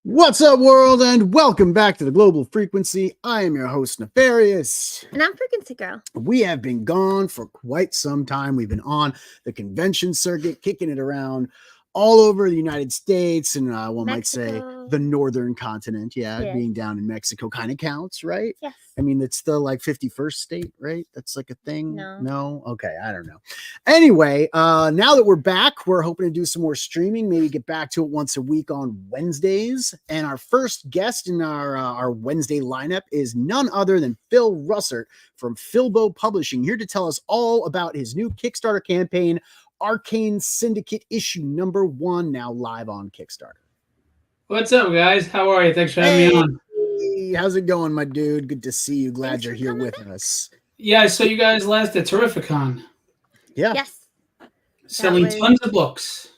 What's up, world, and welcome back to the Global Frequency. I am your host, Nefarious. And I'm Frequency Girl. We have been gone for quite some time. We've been on the convention circuit, kicking it around all over the United States and one might say the northern continent. Yeah, being down in Mexico kind of counts, right? Yes. I mean, it's the like 51st state, right? That's like a thing. No. Okay, I don't know. Anyway, now that we're back, we're hoping to do some more streaming, maybe get back to it once a week on Wednesdays. And our first guest in our Wednesday lineup is none other than Phil Russertt from Philbo Publishing, here to tell us all about his new Kickstarter campaign, Arcane Syndicate issue number 1, now live on Kickstarter. What's up, guys? How are you? Thanks for having me on. Hey, how's it going, my dude? Good to see you. Glad you're here with us. Yeah, I saw you guys last at Terrificon. Yeah. Yes. Selling tons of books.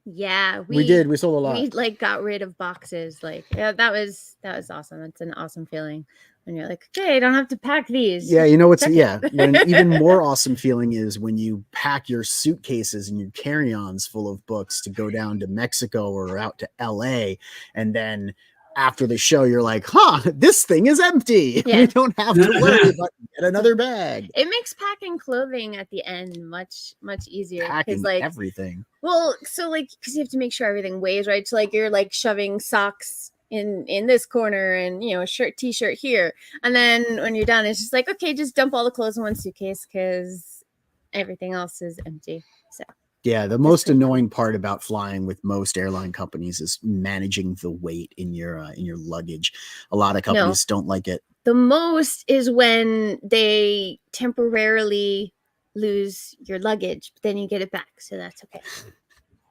Yeah, we did. We sold a lot. We got rid of boxes. Yeah, that was awesome. It's an awesome feeling. And you're like, okay, I don't have to pack these. Yeah, you know what's an even more awesome feeling is when you pack your suitcases and your carry-ons full of books to go down to Mexico or out to LA, and then after the show you're like, this thing is empty. Yeah. We don't have to worry about get another bag. It makes packing clothing at the end much easier. Packing everything. Well, so because you have to make sure everything weighs right. So you're shoving socks in this corner and a shirt t-shirt here, and then when you're done it's just okay, just dump all the clothes in one suitcase because everything else is empty. So yeah, the most annoying part about flying with most airline companies is managing the weight in your luggage. A lot of companies don't like it. The most is when they temporarily lose your luggage, but then you get it back, so that's okay.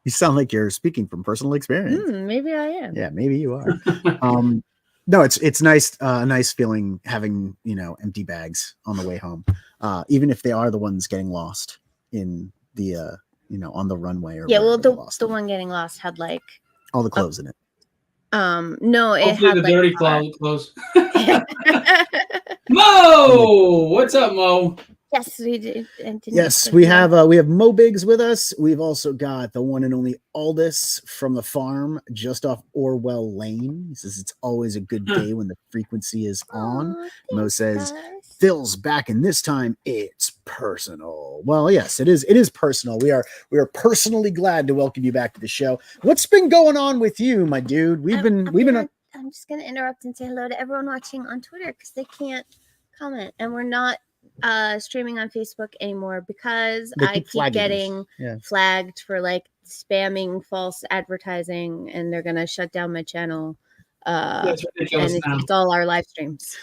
You sound like you're speaking from personal experience. Maybe I am. Yeah, maybe you are. No, it's nice, a nice feeling having empty bags on the way home, even if they are the ones getting lost in the on the runway or the one getting lost had all the clothes in it. No, it hopefully had the dirty clothes. Mo, what's up, Mo? Yes, we did. Yes, we have Mo Biggs with us. We've also got the one and only Aldous from the farm just off Orwell Lane. He says it's always a good day when the frequency is on. Mo says Phil's back, and this time it's personal. Well, yes, it is personal. We are personally glad to welcome you back to the show. What's been going on with you, my dude? I'm just gonna interrupt and say hello to everyone watching on Twitter because they can't comment, and we're not streaming on Facebook anymore because I keep getting flagged for spamming false advertising, and they're gonna shut down my channel. That's ridiculous. And it's all our live streams.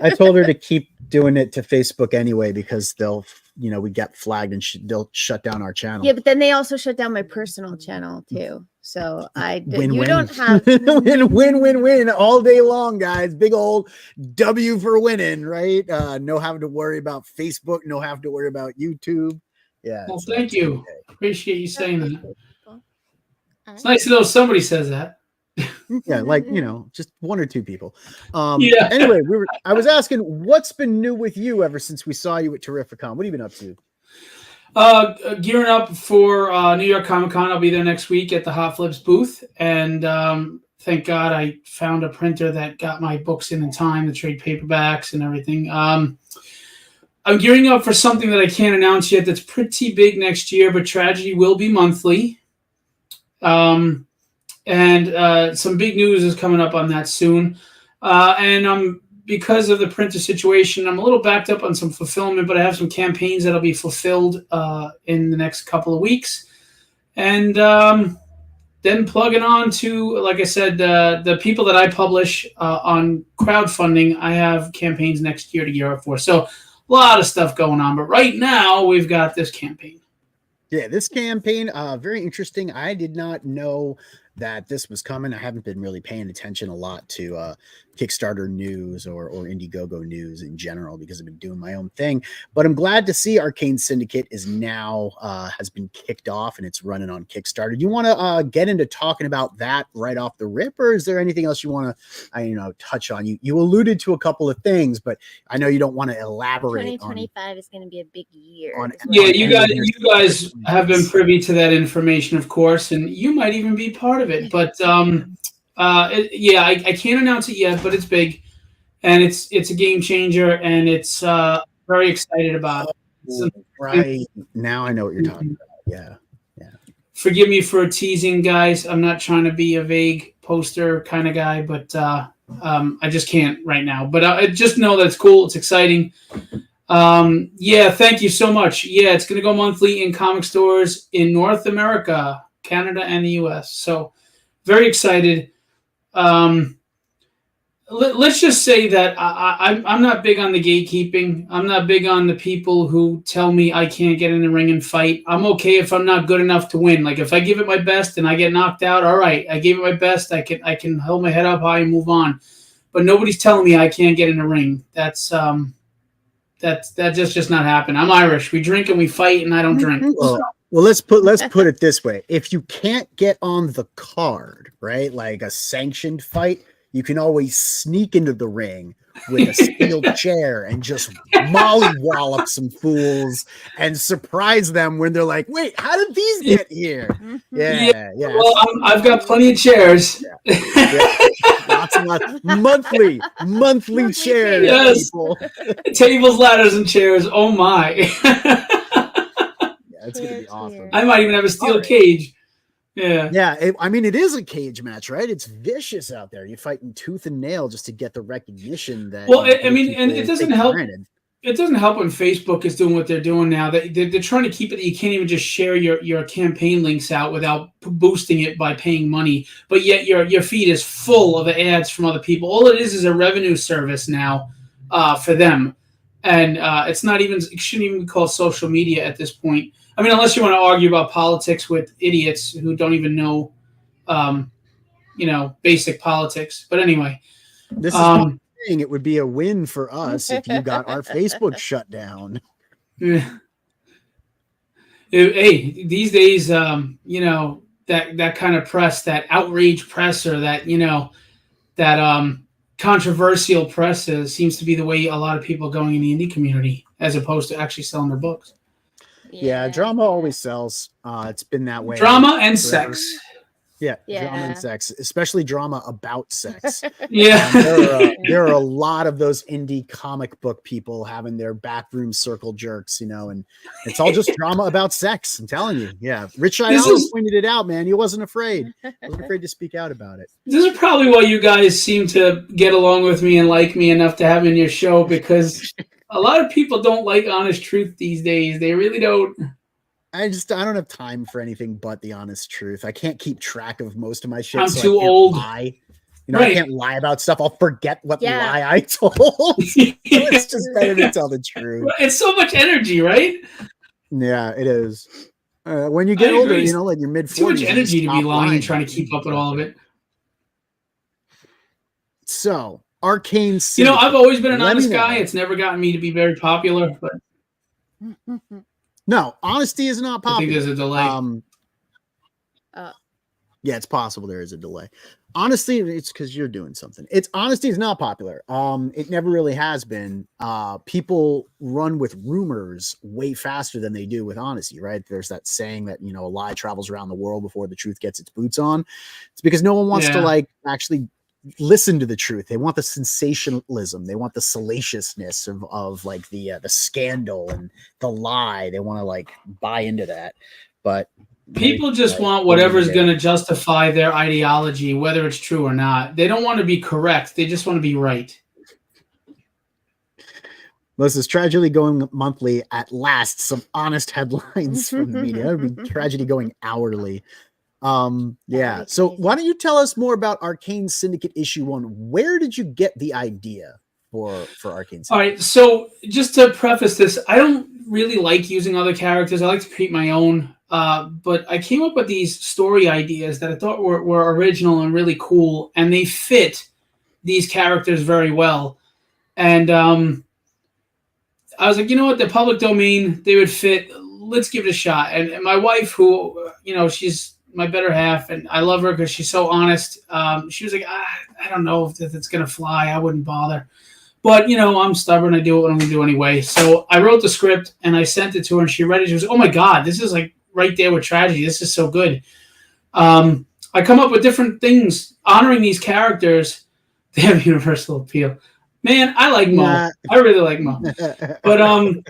I told her to keep doing it to Facebook anyway because they'll we get flagged and they'll shut down our channel. Yeah, but then they also shut down my personal channel too. So win-win. Don't have win all day long, guys. Big old W for winning, right? No having to worry about Facebook, no having to worry about YouTube. Yeah. Well, thank you. Okay. Appreciate you saying that. It's nice to know somebody says that. Yeah, just one or two people. Anyway, I was asking what's been new with you ever since we saw you at Terrificon. What have you been up to? Gearing up for New York Comic Con. I'll be there next week at the Hot Flips booth, and thank God I found a printer that got my books in time, the trade paperbacks and everything. I'm gearing up for something that I can't announce yet that's pretty big next year, but Tragedy will be monthly. And some big news is coming up on that soon. And because of the printer situation, I'm a little backed up on some fulfillment, but I have some campaigns that'll be fulfilled in the next couple of weeks. And then plugging on to, like I said, the people that I publish on crowdfunding, I have campaigns next year to gear up for. So a lot of stuff going on. But right now, we've got this campaign. Yeah, this campaign, very interesting. I did not know that this was coming. I haven't been really paying attention a lot to Kickstarter news or Indiegogo news in general because I've been doing my own thing. But I'm glad to see Arcane Syndicate is now has been kicked off and it's running on Kickstarter. Do you want to get into talking about that right off the rip, or is there anything else you want to touch on? You alluded to a couple of things, but I know you don't want to elaborate. 2025 is going to be a big year. You guys have been privy to that information, of course, and you might even be part of it. But I can't announce it yet, but it's big, and it's a game changer, and it's very excited about it. Right now, I know what you're talking about. Yeah. Forgive me for teasing, guys. I'm not trying to be a vague poster kind of guy, but I just can't right now. But I just know that it's cool. It's exciting. Thank you so much. Yeah, it's going to go monthly in comic stores in North America, Canada, and the US. So very excited. Let's just say that I'm not big on the gatekeeping. I'm not big on the people who tell me I can't get in the ring and fight. I'm okay if I'm not good enough to win. Like if I give it my best and I get knocked out, all right, I gave it my best. I can hold my head up high and move on. But nobody's telling me I can't get in the ring. That's just not happen. I'm Irish. We drink and we fight, and I don't drink. Well, let's put it this way. If you can't get on the card, right, like a sanctioned fight, you can always sneak into the ring with a steel chair and just mollywallop some fools and surprise them when they're like, wait, how did these get here? Yeah. Well, I've got plenty of chairs. Yeah. Lots and lots. Monthly chairs. Yes. People. Tables, ladders, and chairs. Oh my. It's going to be awesome. I might even have a steel cage. Yeah. It is a cage match, right? It's vicious out there. You're fighting tooth and nail just to get the recognition that. Well, and it doesn't help. It doesn't help when Facebook is doing what they're doing now. They're trying to keep it that you can't even just share your campaign links out without boosting it by paying money. But yet your feed is full of ads from other people. All it is a revenue service now for them, and it shouldn't even be called social media at this point. I mean, unless you want to argue about politics with idiots who don't even know, basic politics. But anyway, this is it would be a win for us if you got our Facebook shut down. Yeah. Hey, these days, that kind of press, that outrage press, or that controversial press seems to be the way a lot of people are going in the indie community, as opposed to actually selling their books. Yeah, drama always sells. It's been that way. Drama and sex. Yeah, drama and sex, especially drama about sex. Yeah. There are a lot of those indie comic book people having their backroom circle jerks, and it's all just drama about sex. I'm telling you. Yeah. Rich Ayala pointed it out, man. He wasn't afraid. Wasn't afraid to speak out about it. This is probably why you guys seem to get along with me and like me enough to have me in your show, because a lot of people don't like honest truth these days. They really don't. I don't have time for anything but the honest truth. I can't keep track of most of my shit. I'm too old. Lie. I can't lie about stuff. I'll forget what lie I told. It's just better to tell the truth. It's so much energy, right? Yeah, it is. When you get older, like your mid-40s. Too much energy to be lying and trying to keep up with all of it. So, Arcane Syndicate. I've always been an honest guy. It's never gotten me to be very popular, but... No, honesty is not popular. I think there's a delay. Yeah, it's possible there is a delay. Honestly, it's because you're doing something. Honesty is not popular. It never really has been. People run with rumors way faster than they do with honesty, right? There's that saying that, a lie travels around the world before the truth gets its boots on. It's because no one wants to actually listen to the truth. They want the sensationalism. They want the salaciousness of like the scandal and the lie. They want to buy into that. But people just want whatever's going to justify their ideology, whether it's true or not. They don't want to be correct. They just want to be right. This is Tragedy going monthly. At last, some honest headlines from the media. It would be Tragedy going hourly. So why don't you tell us more about Arcane Syndicate issue 1? Where did you get the idea for Arcane Syndicate. All right, so just to preface this, I don't really like using other characters. I like to create my own. But I came up with these story ideas that I thought were original and really cool, and they fit these characters very well. And I was like, you know what, the public domain, they would fit. Let's give it a shot. And my wife, who, she's my better half, and I love her because she's so honest. She was like, I don't know if it's going to fly. I wouldn't bother. But, I'm stubborn. I do what I'm going to do anyway. So I wrote the script, and I sent it to her, and she read it. She was, oh, my God, this is like right there with tragedy. This is so good. I come up with different things honoring these characters. They have universal appeal. Man, I like Mo. I really like Mo. But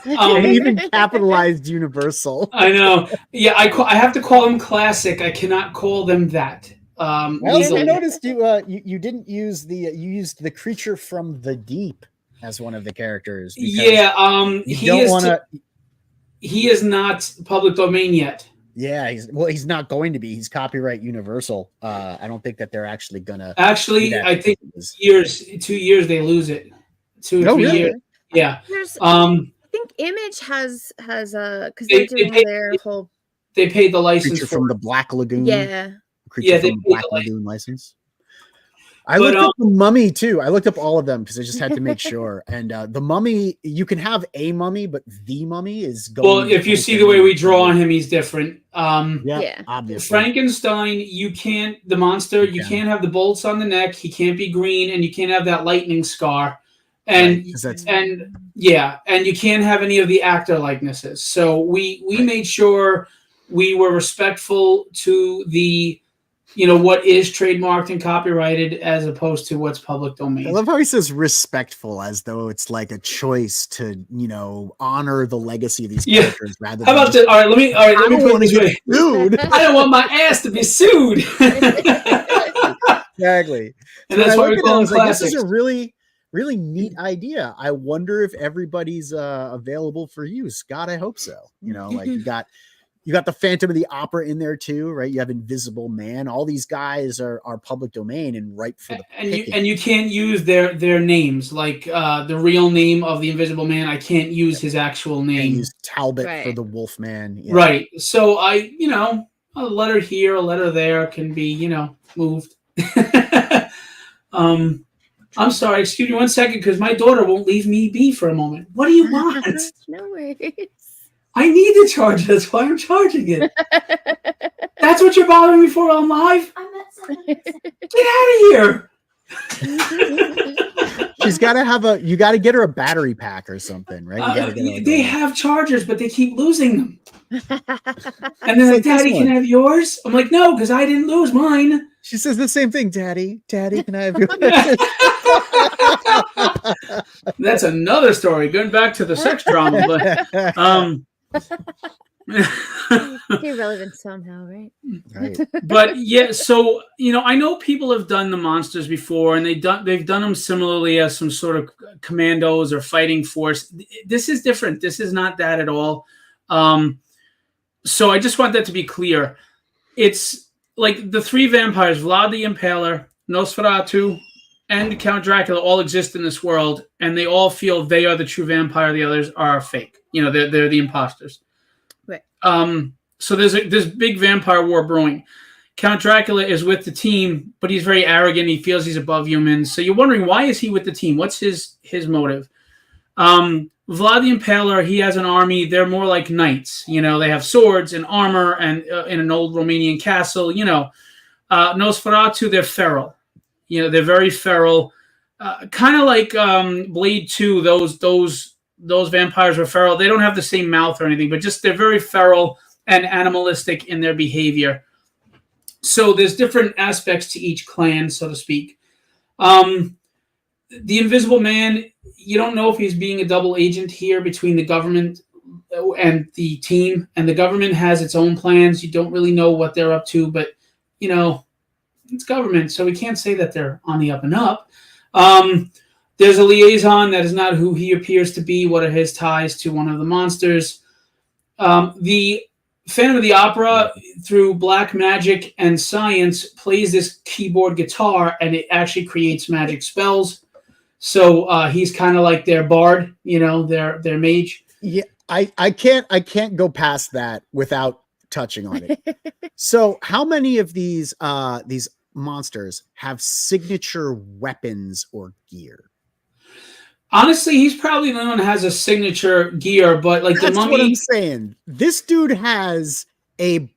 they even capitalized universal. I know. Yeah, I have to call them classic. I cannot call them that. I also noticed you didn't use you used the creature from the deep as one of the characters. Yeah, he is not public domain yet. Yeah, he's not going to be. He's copyright universal. I don't think that they're actually gonna. Actually, I think 2 years they lose it. 2 or 3 years. Yeah. I think Image has because they're doing their whole. They paid the license from the Black Lagoon. Yeah. Creature from the Black Lagoon license. I looked up the Mummy too. I looked up all of them because I just had to make sure. And the Mummy, you can have a Mummy, but the Mummy is going. Well, if you see the way we draw on him, he's different. Yeah, obviously. Frankenstein, you can't. The monster, you can't have the bolts on the neck. He can't be green, and you can't have that lightning scar. And and you can't have any of the actor likenesses. So we made sure we were respectful to the. What is trademarked and copyrighted as opposed to what's public domain. I love how he says respectful as though it's like a choice to, honor the legacy of these characters rather than. How about all right, let me put it this way. Dude. I don't want my ass to be sued. Exactly. And that's why we call them classics. This is a really, really neat idea. I wonder if everybody's available for use. God, I hope so. You got the Phantom of the Opera in there too, right? You have Invisible Man. All these guys are public domain and ripe for the picking. And you can't use their names, like the real name of the Invisible Man. I can't use his actual name. Use Talbot for the Wolfman. Yeah. Right. So a letter here, a letter there can be, moved. I'm sorry. Excuse me 1 second, because my daughter won't leave me be for a moment. What do you want? No worries. I need to charge it. That's why I'm charging it. That's what you're bothering me for on live? I'm not saying. Get out of here. She's got to you got to get her a battery pack or something, right? They have chargers, but they keep losing them. And they're like, Daddy, can I have yours? I'm like, no, because I didn't lose mine. She says the same thing, Daddy, can I have yours? That's another story. Going back to the sex drama, but irrelevant somehow, right? But yeah, so I know people have done the monsters before, and they've done them similarly as some sort of commandos or fighting force. This is different. This is not that at all. So I just want that to be clear. It's like the three vampires, Vlad the Impaler, Nosferatu, and Count Dracula all exist in this world, and they all feel they are the true vampire. The others are fake. They're the imposters. Right. So there's this big vampire war brewing. Count Dracula is with the team, but he's very arrogant. He feels he's above humans. So you're wondering, why is he with the team? What's his motive? Vlad the Impaler, he has an army. They're more like knights. They have swords and armor and in an old Romanian castle. Nosferatu, they're feral. They're very feral. Kind of like Blade 2, those vampires were feral. They don't have the same mouth or anything, but just they're very feral and animalistic in their behavior. So there's different aspects to each clan, so to speak. The Invisible Man, you don't know if he's being a double agent here between the government and the team. And the government has its own plans. You don't really know what they're up to, but, it's government, so we can't say that they're on the up and up. There's a liaison that is not who he appears to be. What are his ties to one of the monsters? The Phantom of the Opera, through black magic and science, plays this keyboard guitar, and it actually creates magic spells. So he's kind of like their bard, their mage. Yeah, I can't go past that without touching on it. So how many of these monsters have signature weapons or gear? Honestly, he's probably the one that has a signature gear, but like that's the mummy. What I'm saying. This dude has a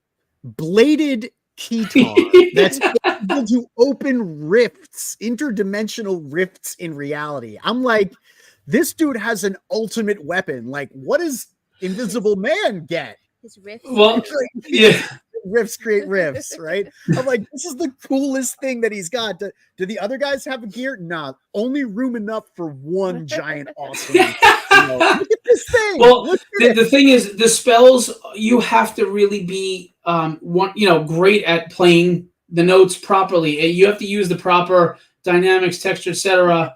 bladed keytar that's able to open rifts, interdimensional rifts in reality. I'm like, this dude has an ultimate weapon. Like, what does Invisible Man get? His rifts. Well, yeah. Rifts create rifts, right? I'm like, this is the coolest thing that he's got. Do the other guys have a gear? Nah, only room enough for one giant awesome. Look at this thing. Well, the thing is, the spells, you have to really be great at playing the notes properly. You have to use the proper dynamics, texture, etc.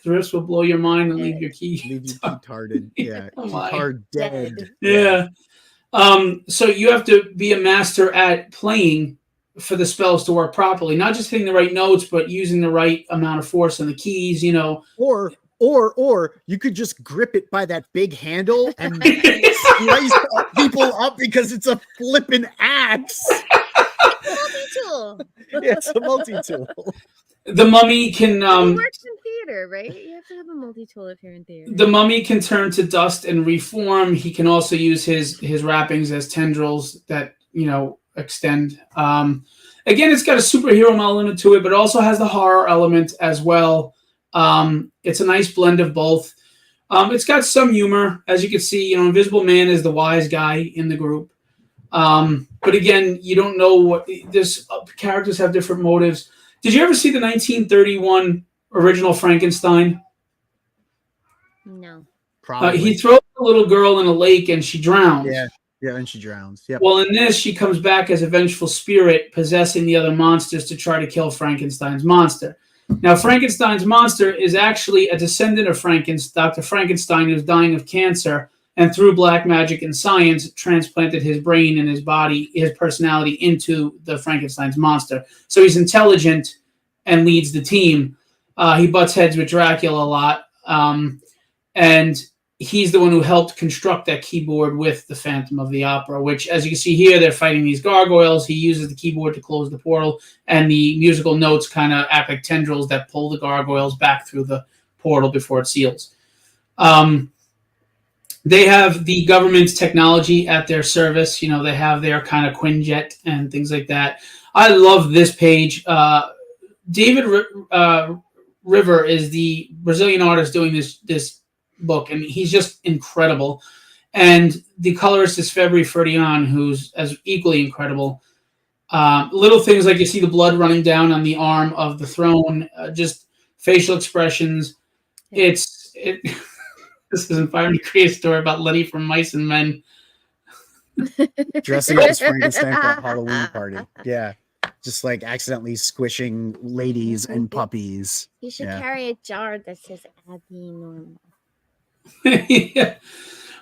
Rifts will blow your mind and leave your key. Leave you retarded. Yeah, keytar dead. Yeah. So you have to be a master at playing for the spells to work properly, not just hitting the right notes, but using the right amount of force on the keys, Or you could just grip it by that big handle and slice people up because it's a flippin' axe. Multi-tool. Yeah, it's a multi-tool. The mummy can it works in theater, right? You have to have a multi-tool if you're in theater. The mummy can turn to dust and reform. He can also use his wrappings as tendrils that extend. Again, it's got a superhero element to it, but it also has the horror element as well. It's a nice blend of both. It's got some humor, as you can see. Invisible Man is the wise guy in the group. But again, you don't know what this characters have different motives. Did you ever see the 1931 original Frankenstein? No. Probably. He throws a little girl in a lake and she drowns. Yeah, and she drowns. Yep. Well, in this, she comes back as a vengeful spirit, possessing the other monsters to try to kill Frankenstein's monster. Now, Frankenstein's monster is actually a descendant of Dr. Frankenstein, who's dying of cancer, and through black magic and science, transplanted his brain and his body, his personality into the Frankenstein's monster. So he's intelligent and leads the team. He butts heads with Dracula a lot. And he's the one who helped construct that keyboard with the Phantom of the Opera, which, as you can see here, they're fighting these gargoyles. He uses the keyboard to close the portal, and the musical notes kind of act like tendrils that pull the gargoyles back through the portal before it seals. They have the government's technology at their service. They have their kind of Quinjet and things like that. I love this page. David River is the Brazilian artist doing this book, and he's just incredible. And the colorist is February Ferdian, who's as equally incredible. Little things like you see the blood running down on the arm of the throne, just facial expressions. This is inspiring to create a story about Lenny from Mice and Men. Dressing up as Frankenstein for a Halloween party. Yeah. Just like accidentally squishing ladies and puppies. You should carry a jar that says Abby Normal. Yeah.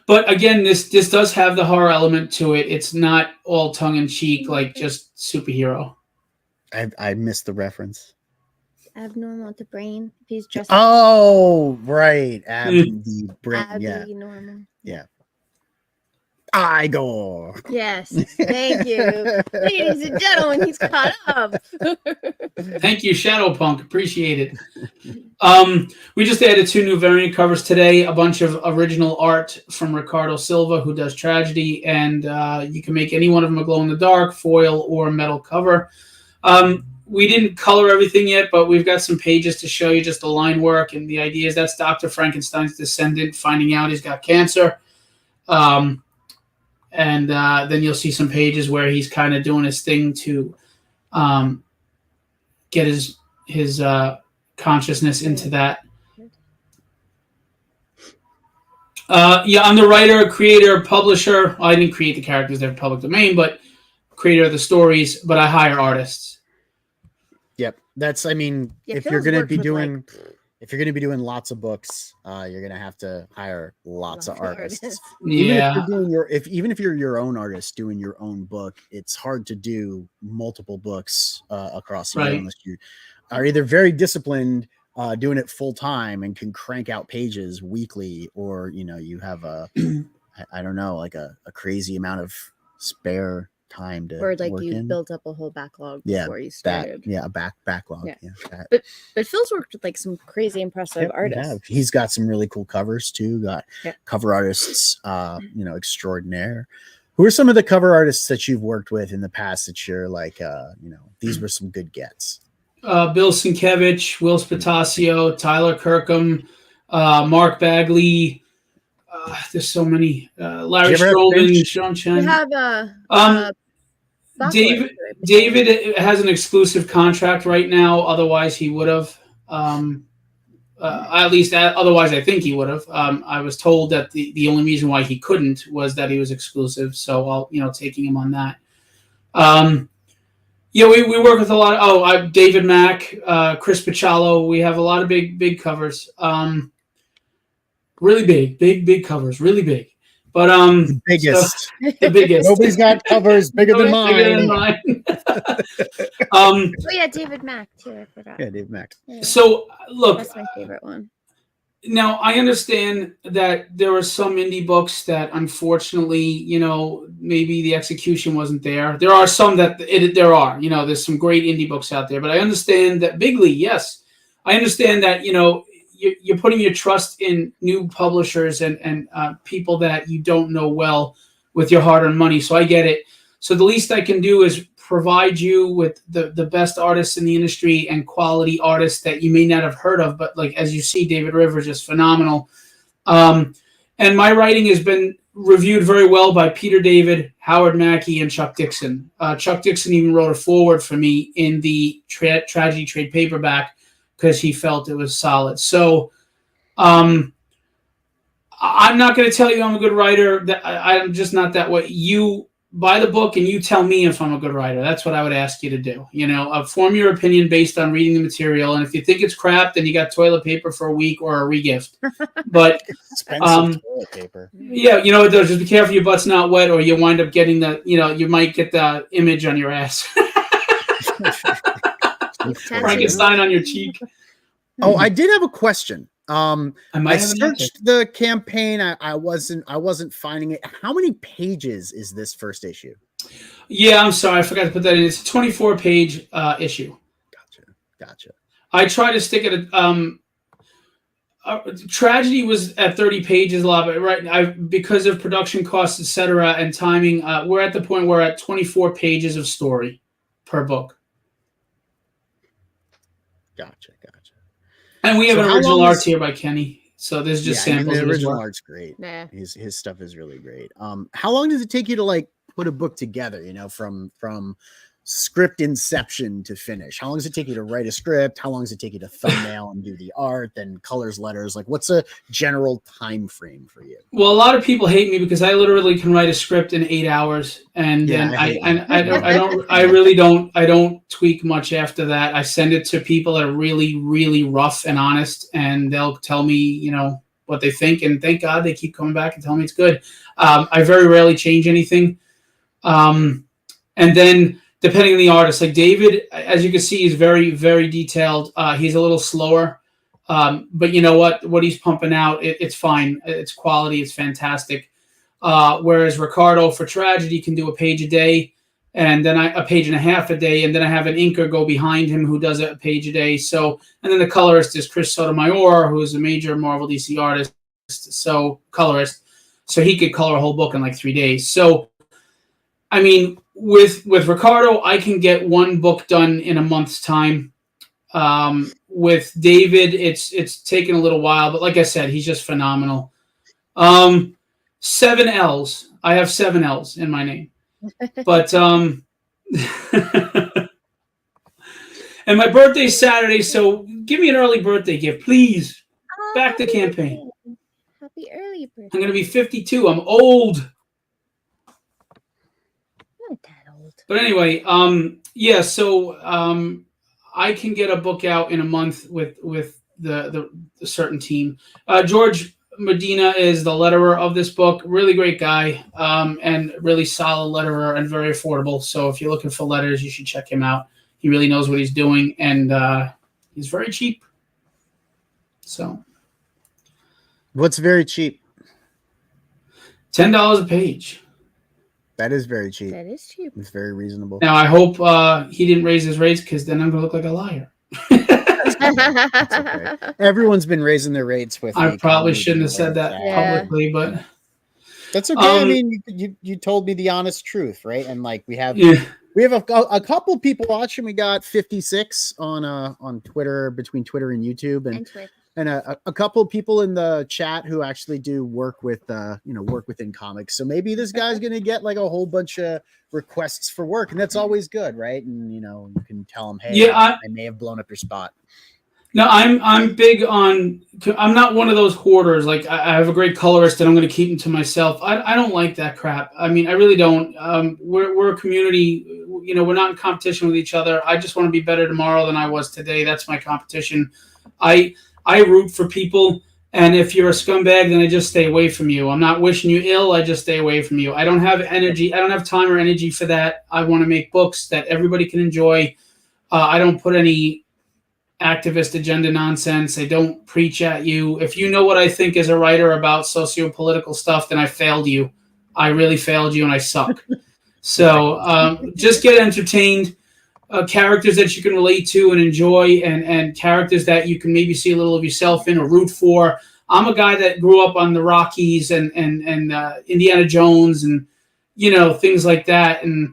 But again, this does have the horror element to it. It's not all tongue-in-cheek, like just superhero. I missed the reference. Abnormal to brain. If he's dressed. Oh, right. The brain. Yeah. Normal. Yeah. Igor. Yes. Thank you. Ladies and gentlemen, he's caught up. Thank you, Shadowpunk. Appreciate it. We just added 2 new variant covers today. A bunch of original art from Ricardo Silva, who does Tragedy, and you can make any one of them a glow-in-the-dark, foil, or metal cover. We didn't color everything yet, but we've got some pages to show you just the line work. And the idea is that's Dr. Frankenstein's descendant finding out he's got cancer. And then you'll see some pages where he's kind of doing his thing to get his consciousness into that. I'm the writer, creator, publisher. I didn't create the characters; they're public domain, but creator of the stories. But I hire artists. Yep, that's. I mean, if you're going to be doing lots of books, you're going to have to hire lots of artists. Yeah. Even if you're your own artist doing your own book, it's hard to do multiple books across the year unless you are either very disciplined doing it full time and can crank out pages weekly, or you have I don't know, like a crazy amount of spare time to or like work you in. built up a whole backlog before you started. A backlog. Yeah. But Phil's worked with like some crazy impressive artists. He's got some really cool covers too. Got cover artists, extraordinaire. Who are some of the cover artists that you've worked with in the past that you're like, these were some good gets? Bill Sienkiewicz, Will Spatasio, Tyler Kirkham, Mark Bagley. There's so many. Larry Stroman, Sean Chen. You have David has an exclusive contract right now. Otherwise, he would have. Otherwise, I think he would have. I was told that the only reason why he couldn't was that he was exclusive. So I'll taking him on that. We work with a lot of David Mack, Chris Piccialo. We have a lot of big covers. Really big covers, really big. But the biggest. The biggest. Nobody's got covers bigger than mine. David Mack too. I forgot. Yeah, David Mack. Yeah. So look, that's my favorite one. Now I understand that there are some indie books that unfortunately, maybe the execution wasn't there. There are some that there are. There's some great indie books out there, but I understand that bigly, yes, I understand that you're putting your trust in new publishers and people that you don't know well with your hard-earned money. So I get it. So the least I can do is provide you with the best artists in the industry and quality artists that you may not have heard of. But like, as you see, David Rivers is phenomenal. And my writing has been reviewed very well by Peter David, Howard Mackey, and Chuck Dixon. Chuck Dixon even wrote a foreword for me in the Tragedy trade paperback because he felt it was solid. So I'm not going to tell you I'm a good writer. I'm just not that way. You buy the book and you tell me if I'm a good writer. That's what I would ask you to do. Form your opinion based on reading the material. And if you think it's crap, then you got toilet paper for a week or a regift. But expensive toilet paper. Yeah, what though? Just be careful your butt's not wet, or you wind up getting you might get the image on your ass. Frankenstein on your cheek. Oh, I did have a question. I searched the campaign. I wasn't finding it. How many pages is this first issue? Yeah, I'm sorry, I forgot to put that in. It's a 24-page issue. Gotcha. I try to stick at Tragedy was at 30 pages a lot, but because of production costs, etc., and timing, we're at the point where we're at 24 pages of story per book. Gotcha. And we have an original art here by Kenny. So there's just samples. The original art's great. Yeah. His stuff is really great. How long does it take you to put a book together, from script inception to finish? How long does it take you to write a script? How long does it take you to thumbnail and do the art, then colors, letters? What's a general time frame for you? Well, a lot of people hate me because I literally can write a script in 8 hours, and then I don't tweak much after that. I send it to people that are really, really rough and honest, and they'll tell me, what they think, and thank God they keep coming back and telling me it's good. I very rarely change anything, and then, depending on the artist, like David, as you can see, he's very, very detailed. He's a little slower, but you know what he's pumping out, it's fine. It's quality. It's fantastic. Whereas Ricardo for Tragedy can do a page a day, and then a page and a half a day, and then I have an inker go behind him who does a page a day. So, and then the colorist is Chris Sotomayor, who is a major Marvel DC artist, colorist. So he could color a whole book in like 3 days. So, I mean, with Ricardo, I can get one book done in a month's time. With David, it's taken a little while, but like I said, he's just phenomenal. 7 L's. I have 7 L's in my name. But and my birthday's Saturday, so give me an early birthday gift, please. Back the campaign. Happy early birthday. I'm gonna be 52. I'm old. Not that old. But anyway, so I can get a book out in a month with the certain team. George Medina is the letterer of this book. Really great guy, and really solid letterer and very affordable. So if you're looking for letters, you should check him out. He really knows what he's doing, and he's very cheap. So, what's very cheap? $10 a page. That is very cheap. That is cheap. It's very reasonable. Now, I hope he didn't raise his rates, because then I'm going to look like a liar. That's okay. Everyone's been raising their rates with. I probably shouldn't have said that publicly, but that's okay. I mean, you told me the honest truth, right? And like we have a couple people watching. We got 56 on Twitter, between Twitter and YouTube, and a couple of people in the chat who actually do work with work within comics. So maybe this guy's gonna get like a whole bunch of requests for work, and that's always good, right? And you can tell them, hey, I may have blown up your spot. No, I'm big on. I'm not one of those hoarders. Like I have a great colorist, and I'm going to keep him to myself. I don't like that crap. I mean, I really don't. We're a community. We're not in competition with each other. I just want to be better tomorrow than I was today. That's my competition. I root for people, and if you're a scumbag, then I just stay away from you. I'm not wishing you ill. I just stay away from you. I don't have energy. I don't have time or energy for that. I want to make books that everybody can enjoy. I don't put any activist agenda nonsense. I don't preach at you. If you know what I think as a writer about socio-political stuff, then I failed you. I really failed you, and I suck. So just get entertained. Characters that you can relate to and enjoy, and characters that you can maybe see a little of yourself in or root for. I'm a guy that grew up on the Rockies and Indiana Jones and things like that, and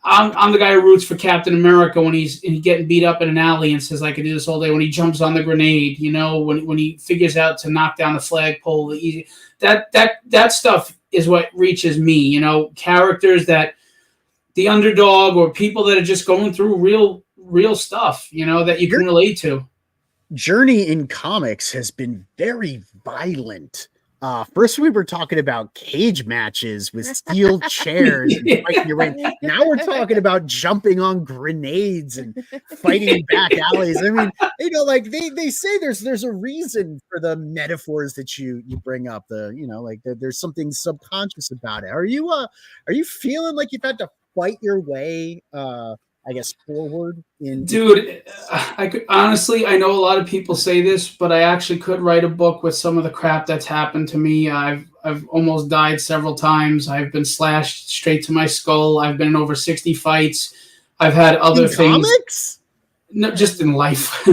I'm the guy who roots for Captain America when he's getting beat up in an alley and says, I could do this all day. When he jumps on the grenade, when he figures out to knock down the flagpole, that stuff is what reaches me. Characters that the underdog or people that are just going through real stuff, that you can relate to. Journey in comics has been very violent. First we were talking about cage matches with steel chairs and fighting your way. Now we're talking about jumping on grenades and fighting back alleys. I mean, they say there's a reason for the metaphors that you bring up. There's something subconscious about it. Are you feeling like you've had to fight your way forward in? Dude, I know a lot of people say this, but I actually could write a book with some of the crap that's happened to me. I've almost died several times. I've been slashed straight to my skull. I've been in over 60 fights. I've had other things. Comics? No, just in life.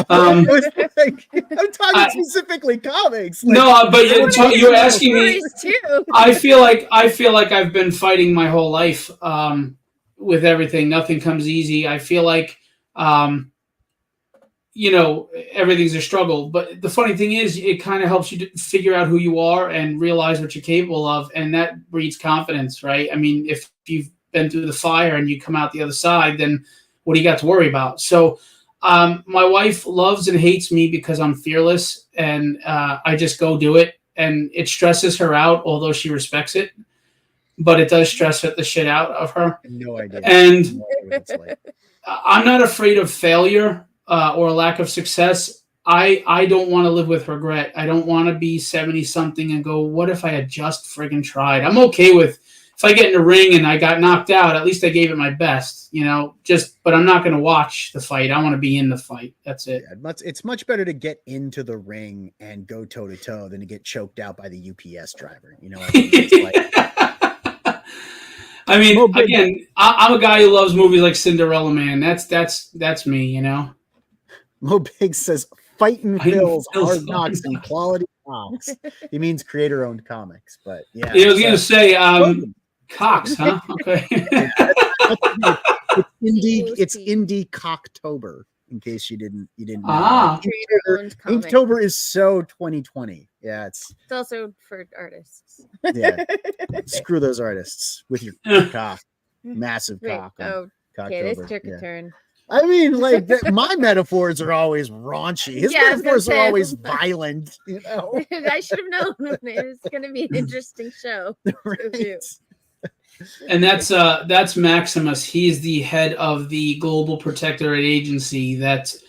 I'm talking specifically comics. But you're asking me. I feel like I've been fighting my whole life. With everything, nothing comes easy. I feel like, everything's a struggle. But the funny thing is, it kind of helps you to figure out who you are and realize what you're capable of, and that breeds confidence, right? I mean, if you've been through the fire and you come out the other side, then what do you got to worry about? So, my wife loves and hates me because I'm fearless, and I just go do it, and it stresses her out, although she respects it. But it does stress the shit out of her. No idea. And I'm not afraid of failure or lack of success. I don't want to live with regret. I don't want to be 70-something and go, what if I had just friggin' tried? I'm okay with if I get in the ring and I got knocked out, at least I gave it my best, but I'm not going to watch the fight. I want to be in the fight. That's it. Yeah, it's much better to get into the ring and go toe to toe than to get choked out by the UPS driver. I mean, again, I'm a guy who loves movies like Cinderella Man. That's me, Mo Biggs says, fighting Phil's Hard Knocks and Quality Comics. He means creator-owned comics, but yeah. I was going to say, Cox, huh? Okay. It's indie Cocktober. In case you didn't know. Inktober is so 2020. Yeah, it's also for artists. Yeah. Screw those artists with your cock. Massive cock. Okay, this took a turn. I mean, my metaphors are always raunchy. His metaphors are always violent, I should have known. It's gonna be an interesting show. Right. And that's Maximus. He's the head of the Global Protectorate Agency. There's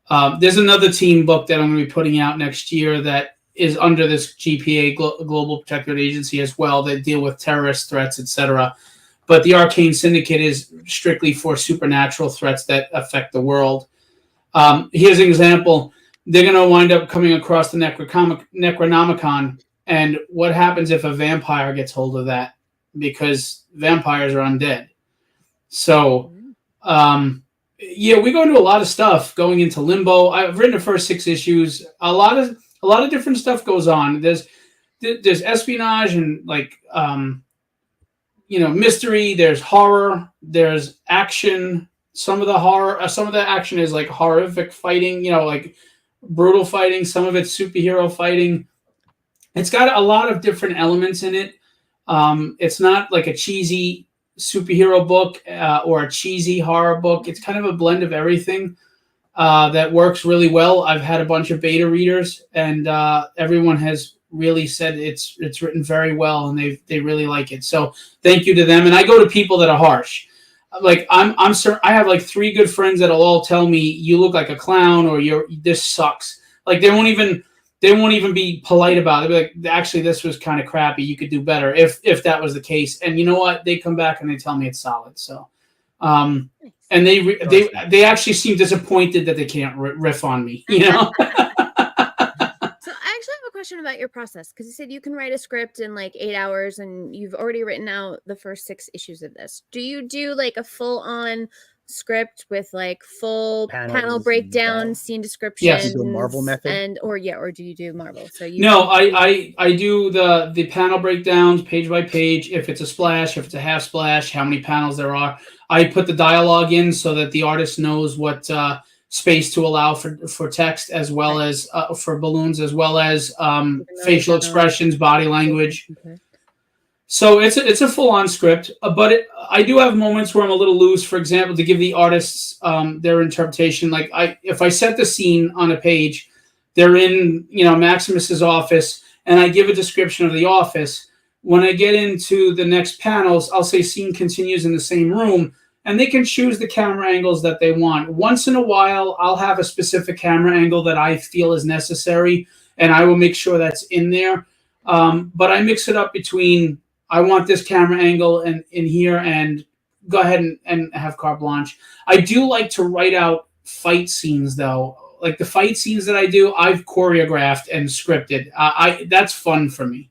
another team book that I'm going to be putting out next year that is under this GPA Global Protectorate Agency as well, that deal with terrorist threats, etc. But the Arcane Syndicate is strictly for supernatural threats that affect the world. Here's an example. they're going to wind up coming across the Necronomicon. And what happens if a vampire gets hold of that? Because vampires are undead. So, yeah, we go into a lot of stuff going into Limbo. I've written the first 6 issues. A lot of different stuff goes on. There's espionage and like, mystery. There's horror. There's action. Some of the action is like horrific fighting, like brutal fighting. Some of it's superhero fighting. It's got a lot of different elements in it. It's not like a cheesy superhero book or a cheesy horror book. It's kind of a blend of everything that works really well. I've had a bunch of beta readers, and everyone has really said it's written very well, and they really like it. So thank you to them. And I go to people that are harsh. Like I'm certain I have like 3 good friends that'll all tell me you look like a clown or this sucks. Like they won't even be polite about it. They'll be like, actually, this was kind of crappy. You could do better if that was the case. And you know what? They come back and they tell me it's solid. So, and they actually seem disappointed that they can't riff on me. So I actually have a question about your process, because you said you can write a script in like 8 hours, and you've already written out the first 6 issues of this. Do you do like a full-on script with like full panel breakdown, scene description? Yes, the Marvel method, or do you do Marvel? So I do the panel breakdowns page by page. If it's a splash, if it's a half splash, how many panels there are. I put the dialogue in so that the artist knows what space to allow for text, as well as for balloons, as well as facial expressions, body language. Okay. So it's a full-on script, but I do have moments where I'm a little loose. For example, to give the artists their interpretation. Like if I set the scene on a page, they're in Maximus's office, and I give a description of the office. When I get into the next panels, I'll say scene continues in the same room, and they can choose the camera angles that they want. Once in a while, I'll have a specific camera angle that I feel is necessary, and I will make sure that's in there. But I mix it up between, I want this camera angle in here, and go ahead and have carte blanche. I do like to write out fight scenes, though. Like the fight scenes that I do, I've choreographed and scripted. That's fun for me.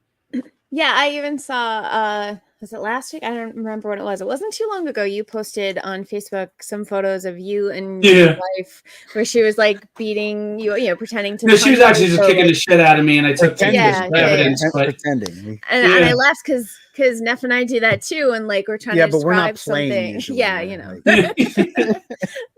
Yeah, I even saw, was it last week? I don't remember what it was. It wasn't too long ago. You posted on Facebook some photos of you and your wife, where she was like beating you, pretending to. No, she was actually just kicking the shit out of me, and I took evidence. Pretending. And I laughed because Neff and I do that too, and like we're trying to describe but we're not playing something. Usually,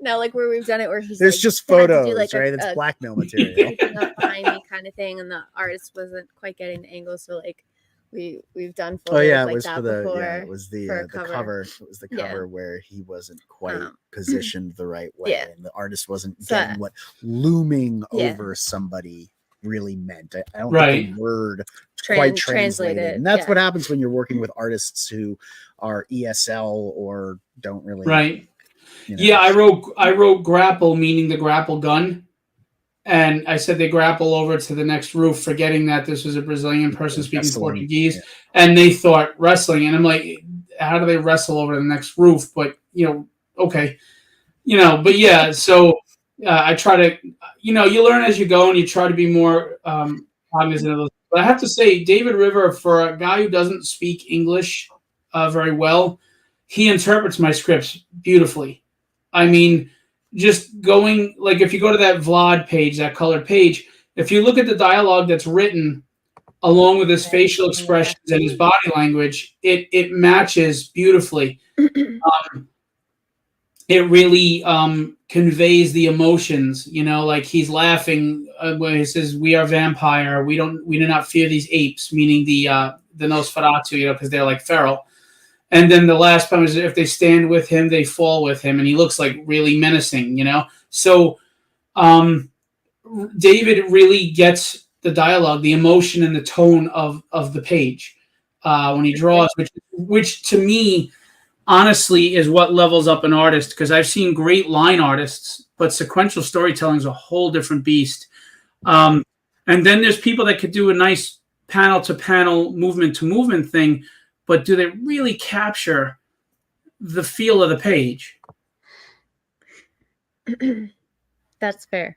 No, like where we've done it where he's there's like, just photos, like right? It's blackmail material. Up behind me kind of thing, and the artist wasn't quite getting the angle, so like we've done photos it was that for the before. It was the cover. It was the cover where he wasn't quite positioned the right way, and the artist wasn't getting what looming over somebody really meant. I don't think the word quite translated. And that's what happens when you're working with artists who are ESL or don't really Yeah, I wrote grapple, meaning the grapple gun. And I said they grapple over to the next roof, forgetting that this was a Brazilian person speaking Portuguese. And they thought wrestling. And I'm like, how do they wrestle over to the next roof? But, okay. But yeah, so I try to, you learn as you go, and you try to be more cognizant of those. But I have to say, David River, for a guy who doesn't speak English very well, he interprets my scripts beautifully. I mean, just going, like if you go to that Vlad page, that colored page, if you look at the dialogue that's written along with his facial expressions and his body language, it matches beautifully. It really conveys the emotions, like he's laughing when he says, "We are vampire. We do not fear these apes," meaning the Nosferatu, because they're like feral. And then the last part is, if they stand with him, they fall with him. And he looks like really menacing, So David really gets the dialogue, the emotion and the tone of the page when he draws, which to me, honestly, is what levels up an artist. Because I've seen great line artists, but sequential storytelling is a whole different beast. And then there's people that could do a nice panel-to-panel, movement-to-movement thing, but do they really capture the feel of the page? That's fair.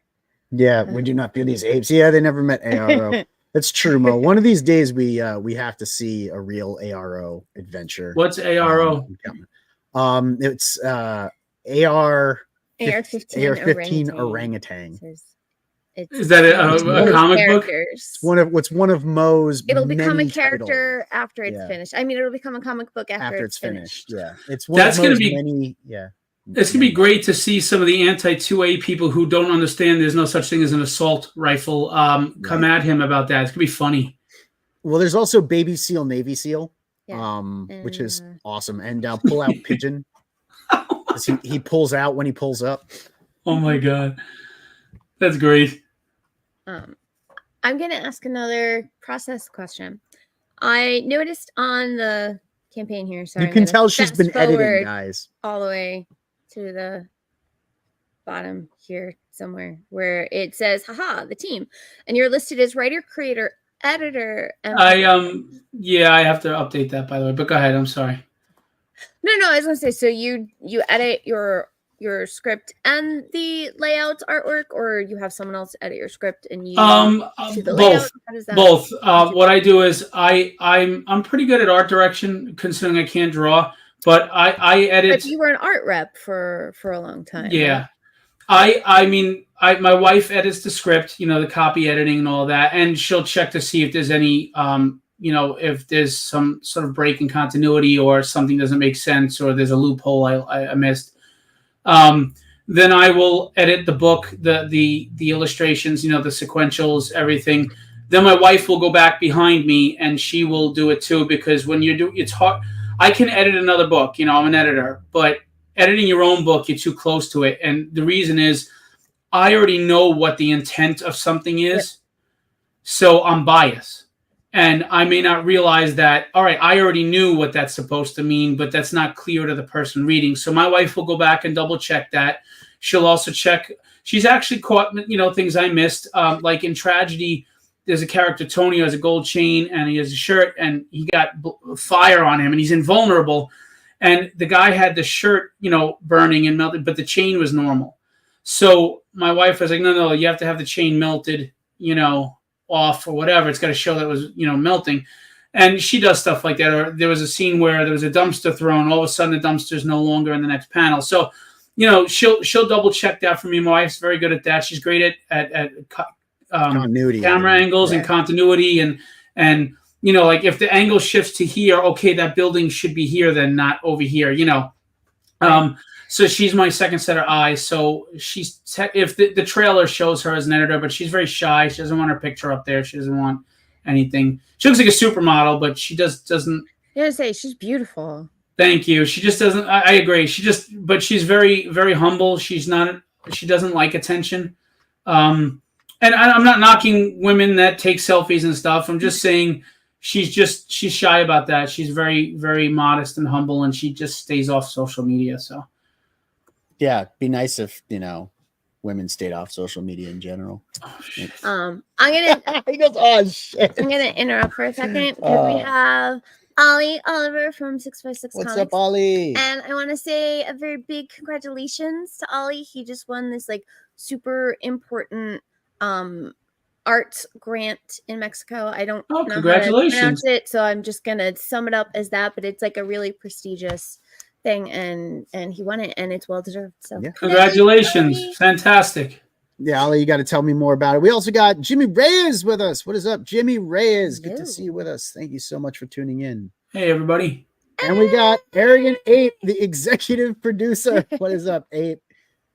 Yeah, we do not feel these apes. Yeah, they never met ARO. That's true, Mo. One of these days we have to see a real ARO adventure. What's ARO? It's AR-15 orangutan. Is that a comic book? It's one of Mo's. It'll become a character after it's finished. I mean, it'll become a comic book after it's finished. Yeah, it's that's going to be many. Yeah, it's going to be great to see some of the anti-2A people who don't understand there's no such thing as an assault rifle come at him about that. It's going to be funny. Well, there's also Baby Seal, Navy Seal, which is awesome, and Pull Out Pigeon. He pulls out when he pulls up. Oh my god, that's great. I'm going to ask another process question. I noticed on the campaign here. Sorry, you can tell she's been editing, guys, all the way to the bottom here somewhere where it says, "Haha, the team," and you're listed as writer, creator, editor. And I have to update that, by the way. But go ahead. I'm sorry. No, I was gonna say, so you edit your script and the layout artwork, or you have someone else edit your script and you do the layout? Both. What I do is I'm pretty good at art direction, considering I can't draw, but I edit. But you were an art rep for a long time. Yeah, right? I mean my wife edits the script, the copy editing and all that, and she'll check to see if there's any if there's some sort of break in continuity or something doesn't make sense or there's a loophole I missed. Then I will edit the book, the illustrations, the sequentials, everything. Then my wife will go back behind me and she will do it too, because when you do, it's hard. I can edit another book, I'm an editor, but editing your own book, you're too close to it. And the reason is I already know what the intent of something is. So I'm biased. And I may not realize that, all right, I already knew what that's supposed to mean, but that's not clear to the person reading. So my wife will go back and double check that. She'll also check. She's actually caught, things I missed. Like in Tragedy, there's a character, Tony, who has a gold chain and he has a shirt and he got fire on him and he's invulnerable. And the guy had the shirt, burning and melted, but the chain was normal. So my wife was like, no, you have to have the chain melted, off or whatever. It's got to show that it was, melting. And she does stuff like that. Or there was a scene where there was a dumpster thrown. All of a sudden, the dumpster's no longer in the next panel. So, she'll double check that for me. My wife's very good at that. She's great at continuity, camera angles and continuity. And like if the angle shifts to here, okay, that building should be here, then not over here, So she's my second set of eyes. So she's if the trailer shows her as an editor, but she's very shy. She doesn't want her picture up there. She doesn't want anything. She looks like a supermodel, but she doesn't. Yeah, say she's beautiful. Thank you. She just doesn't. I agree. But she's very, very humble. She doesn't like attention. And I'm not knocking women that take selfies and stuff. I'm just saying she's shy about that. She's very, very modest and humble, and she just stays off social media. So. Yeah, be nice if women stayed off social media in general. I'm gonna. He goes, oh shit. I'm gonna interrupt for a second because we have Ollie Oliver from 656 What's Comics. up, Ollie? And I want to say a very big congratulations to Ollie. He just won this super important arts grant in Mexico. I don't know how to pronounce it, so I'm just gonna sum it up as that. But it's a really prestigious thing, and he won it, and it's well deserved. So congratulations. Yay. Fantastic. Yeah, Ollie, you got to tell me more about it. We also got Jimmy Reyes with us. What is up, Jimmy Reyes? Good to see you with us. Thank you so much for tuning in. Hey, everybody. And we got Arrogant Ape, the executive producer. What is up, Ape?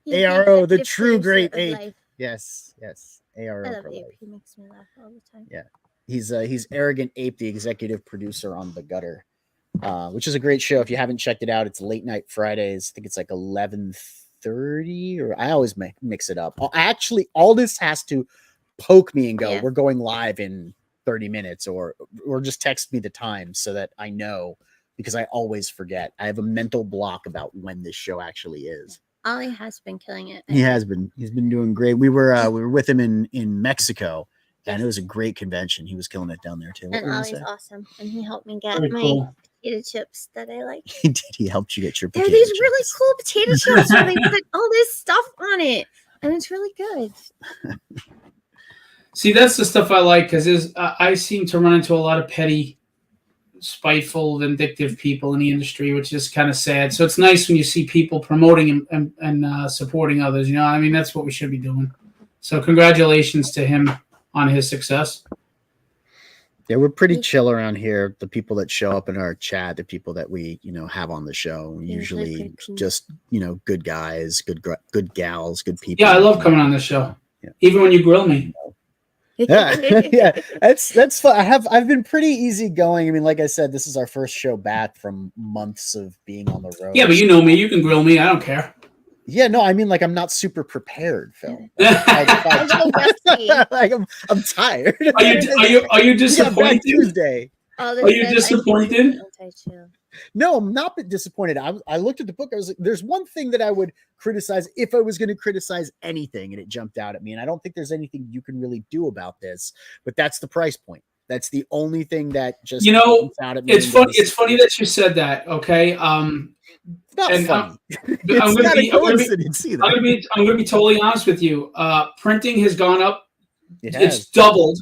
ARO, the true great Ape. Life. Yes. ARO. I love Ape. He makes me laugh all the time. Yeah. He's Arrogant Ape, the executive producer on The Gutter. Which is a great show. If you haven't checked it out, it's late night Fridays. I think it's 11:30, or I always mix it up. Actually, all this has to poke me and go, we're going live in 30 minutes, or just text me the time so that I know, because I always forget. I have a mental block about when this show actually is. Ollie has been killing it. He has been. He's been doing great. We were with him in Mexico. And it was a great convention. He was killing it down there too. And Ollie's awesome. And he helped me get my potato chips that I like. He did. He helped you get your potato chips. They're these chips. really cool potato chips where they put all this stuff on it. And it's really good. See, that's the stuff I like, because I seem to run into a lot of petty, spiteful, vindictive people in the industry, which is kind of sad. So it's nice when you see people promoting and supporting others. I mean, that's what we should be doing. So congratulations to him on his success. Yeah, we're pretty chill around here. The people that show up in our chat, the people that we, have on the show, usually just, good guys, good gals, good people. Yeah, I love coming on this show. Yeah. Even when you grill me. Yeah, that's fun. I've been pretty easygoing. I mean, like I said, this is our first show back from months of being on the road. Yeah, but you know me. You can grill me. I don't care. Yeah, no, I mean, like, I'm not super prepared, Phil. I'm tired. Are you disappointed? Tuesday. Are you disappointed? No, I'm not disappointed. I looked at the book. I was like, there's one thing that I would criticize if I was going to criticize anything, and it jumped out at me. And I don't think there's anything you can really do about this, but that's the price point. That's the only thing that just jumps out at me. It's funny. It's funny that you said that. Okay. It's not funny. I'm going to be totally honest with you. Printing has gone up. It's doubled.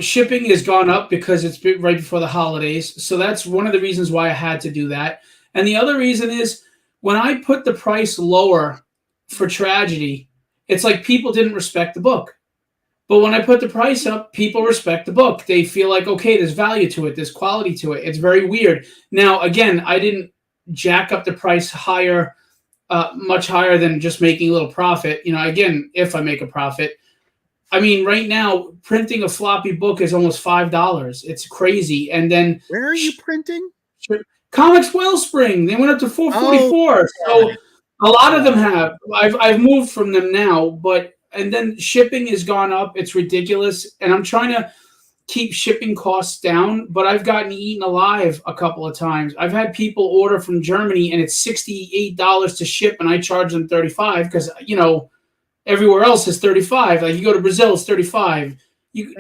Shipping has gone up because it's right before the holidays. So that's one of the reasons why I had to do that. And the other reason is when I put the price lower for Tragedy, it's like people didn't respect the book. But when I put the price up, people respect the book. They feel like, okay, there's value to it. There's quality to it. It's very weird. Now, again, I didn't jack up the price higher, much higher than just making a little profit. Again, if I make a profit. I mean, right now, printing a floppy book is almost $5. It's crazy. And then where are you printing? Comics Wellspring. They went up to $4.44. So a lot of them have. I've moved from them now, and then shipping has gone up. It's ridiculous. And I'm trying to keep shipping costs down, but I've gotten eaten alive a couple of times. I've had people order from Germany and it's $68 to ship, and I charge them $35 because, everywhere else is $35. Like you go to Brazil, it's $35.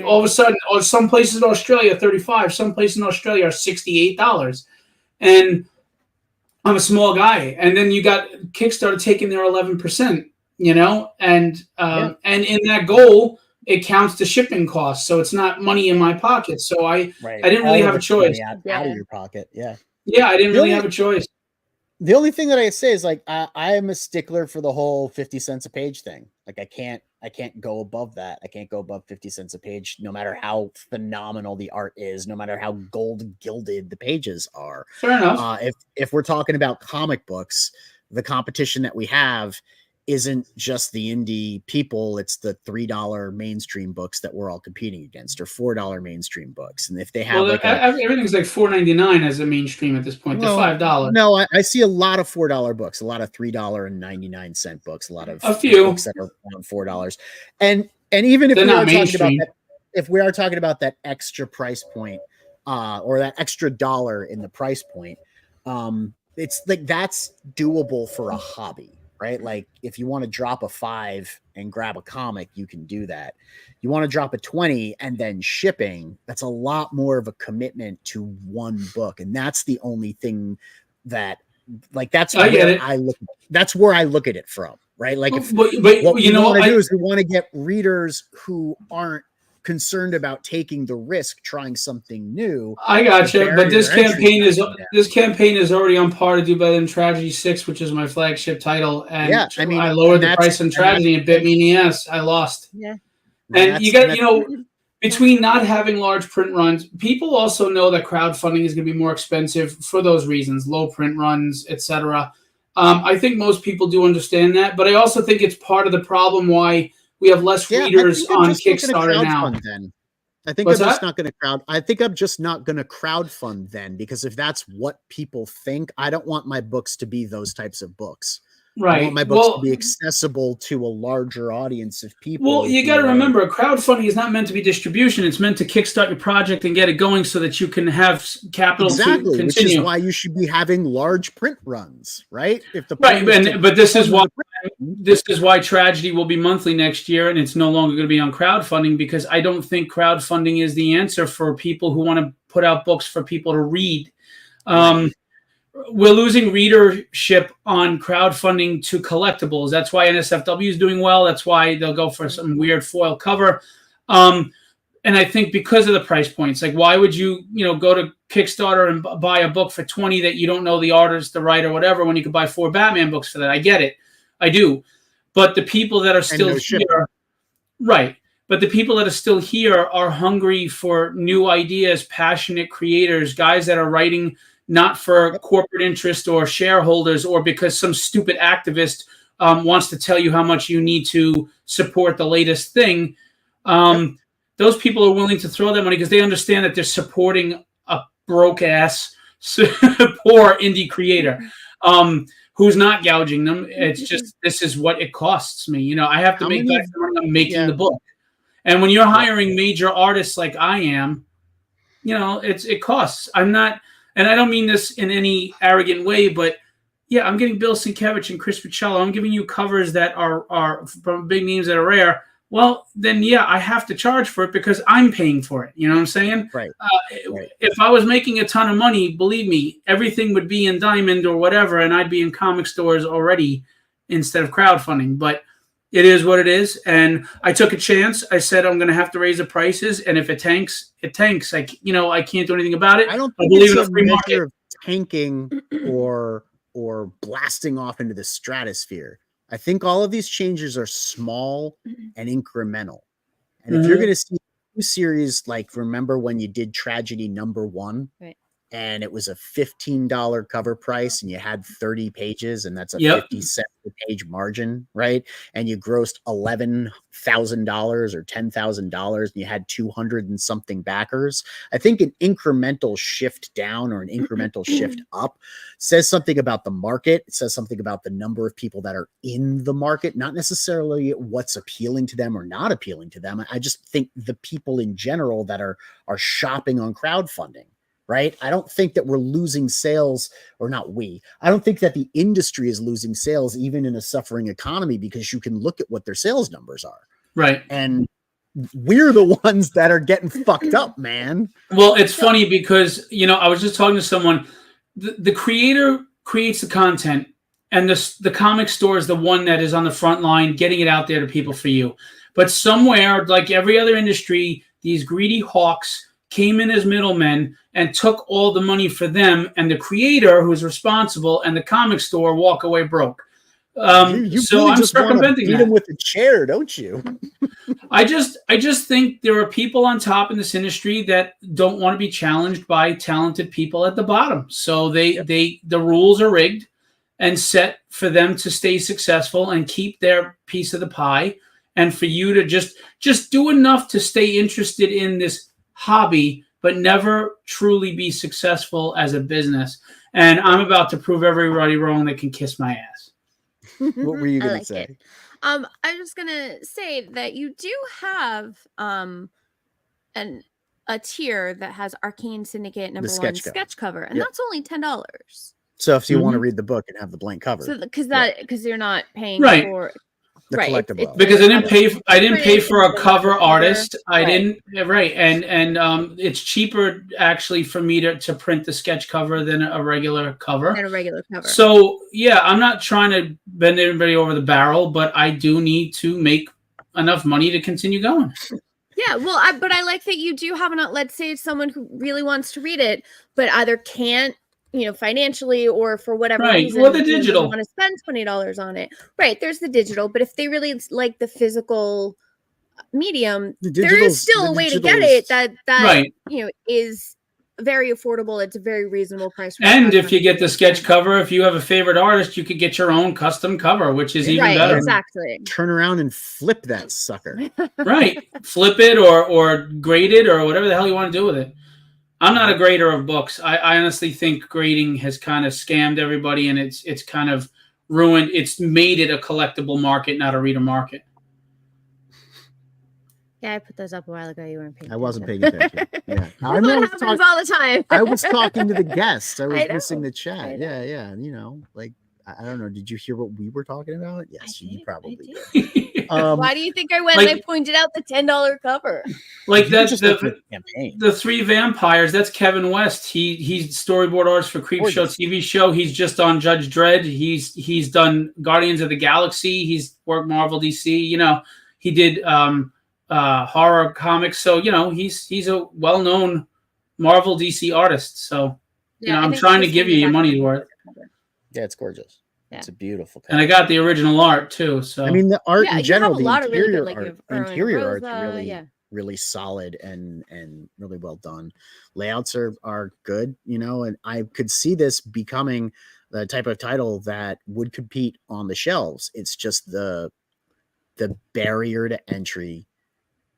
All of a sudden, or some places in Australia, $35. Some places in Australia are $68. And I'm a small guy. And then you got Kickstarter taking their 11%, and in that goal, it counts the shipping costs. So it's not money in my pocket. So I didn't really have a choice. Out of your pocket, yeah. Yeah, I didn't really have a choice. The only thing that I say is like I am a stickler for the whole 50 cents a page thing. Like I can't go above that. I can't go above 50 cents a page, no matter how phenomenal the art is, no matter how gold gilded the pages are. Fair enough. If we're talking about comic books, the competition that we have isn't just the indie people, it's the $3 mainstream books that we're all competing against, or $4 mainstream books. And if they have everything's like $4.99 as a mainstream at this point. They're $5. No, I see a lot of $4 books, a lot of $3.99 books, a lot of few books that are around $4. And even if we are talking about that extra price point, or that extra dollar in the price point, it's like that's doable for a hobby. Right? Like if you want to drop a $5 and grab a comic, you can do that. You want to drop a $20 and then shipping, that's a lot more of a commitment to one book. And that's the only thing that that's where I look at it from. Right? Like what we want to do is we want to get readers who aren't concerned about taking the risk trying something new. I gotcha, but this campaign is already on par to do better than Tragedy 6, which is my flagship title. And yeah, I mean, I lowered the price on Tragedy and bit me in the ass. I lost. Yeah. And you got between not having large print runs, people also know that crowdfunding is going to be more expensive for those reasons, low print runs, etc. I think most people do understand that, but I also think it's part of the problem why we have less readers on Kickstarter now. I think I'm just not going to crowdfund then, because if that's what people think, I don't want my books to be those types of books. Right. I want my books to be accessible to a larger audience of people. Well, you got to remember, crowdfunding is not meant to be distribution. It's meant to kickstart your project and get it going so that you can have capital to continue. Which is why you should be having large print runs, right? But this is why Tragedy will be monthly next year, and it's no longer going to be on crowdfunding, because I don't think crowdfunding is the answer for people who want to put out books for people to read. we're losing readership on crowdfunding to collectibles. That's why NSFW is doing well. That's why they'll go for some weird foil cover. And I think because of the price points, like why would you go to Kickstarter and buy a book for $20 that you don't know the artist, the writer, whatever, when you could buy 4 Batman books for that? I get it. I do. But the people that are still here, right. But the people that are still here are hungry for new ideas, passionate creators, guys that are writing not for corporate interest or shareholders or because some stupid activist wants to tell you how much you need to support the latest thing. Those people are willing to throw that money because they understand that they're supporting a broke-ass, poor indie creator who's not gouging them. It's just, this is what it costs me. I have to make back the money I'm making the book. And when you're hiring major artists like I am, it costs. I'm not, and I don't mean this in any arrogant way, but yeah, I'm getting Bill Sienkiewicz and Chris Picciello. I'm giving you covers that are from big names that are rare. Well, then, yeah, I have to charge for it because I'm paying for it. You know what I'm saying? Right. If I was making a ton of money, believe me, everything would be in Diamond or whatever, and I'd be in comic stores already instead of crowdfunding. But it is what it is. And I took a chance. I said I'm going to have to raise the prices, and if it tanks, it tanks. I can't do anything about it. I don't think it's a measure of tanking or blasting off into the stratosphere. I think all of these changes are small and incremental. And if you're going to see a new series, like remember when you did Tragedy #1, right, and it was a $15 cover price and you had 30 pages and that's a 50 cent per page margin, right? And you grossed $11,000 or $10,000 and you had 200 and something backers. I think an incremental shift down or an incremental shift up says something about the market. It says something about the number of people that are in the market, not necessarily what's appealing to them or not appealing to them. I just think the people in general that are shopping on crowdfunding. Right. I don't think that we're losing sales, or not we. I don't think that the industry is losing sales, even in a suffering economy, because you can look at what their sales numbers are. Right. And we're the ones that are getting fucked up, man. Well, it's funny because, I was just talking to someone. The creator creates the content, and the comic store is the one that is on the front line getting it out there to people for you. But somewhere, like every other industry, these greedy hawks came in as middlemen and took all the money for them, and the creator who's responsible and the comic store walk away broke. You so really I'm just want to beat that. him with a chair, don't you? I just think there are people on top in this industry that don't want to be challenged by talented people at the bottom. So the rules are rigged and set for them to stay successful and keep their piece of the pie, and for you to just do enough to stay interested in this hobby, but never truly be successful as a business. And I'm about to prove everybody wrong that can kiss my ass. What were you going to say? I was just going to say that you do have a tier that has Arcane Syndicate #1 sketch cover, and that's only $10. So if you want to read the book and have the blank cover, so because you're not paying for the collectible, because I didn't pay for a cover artist. I didn't and it's cheaper actually for me to print the sketch cover than a regular cover. So yeah, I'm not trying to bend everybody over the barrel, but I do need to make enough money to continue going. Yeah, well, but I like that you do have let's say it's someone who really wants to read it, but either can't, financially or for whatever reason, or the digital, want to spend $20 on it. Right, there's the digital, but if they really like the physical medium, there is still a way to get it that is very affordable. It's a very reasonable price. And if you get the sketch cover, if you have a favorite artist, you could get your own custom cover, which is even better. Exactly. Turn around and flip that sucker. Right, flip it or grade it or whatever the hell you want to do with it. I'm not a grader of books. I honestly think grading has kind of scammed everybody, and it's kind of ruined. It's made it a collectible market, not a reader market. Yeah, I put those up a while ago. You weren't paying attention. I wasn't paying attention. Yeah, I know it happens all the time. I was talking to the guest. I was missing the chat. Yeah. I don't know. Did you hear what we were talking about? Yes, you probably did. Why do you think I went and I pointed out the $10 cover? Like that's the 3 vampires. That's Kevin West. He's storyboard artist for Creepshow TV show. He's just on Judge Dredd. He's done Guardians of the Galaxy. He's worked Marvel, DC. You know, he did horror comics. So you know, he's a well-known Marvel, DC artist. So you know, I'm trying to give you your money's worth. Yeah, it's gorgeous. Yeah. It's a beautiful cover. And I got the original art too. So I mean, the art in general, the interior art's really solid and really well done. Layouts are good, you know, and I could see this becoming the type of title that would compete on the shelves. It's just the barrier to entry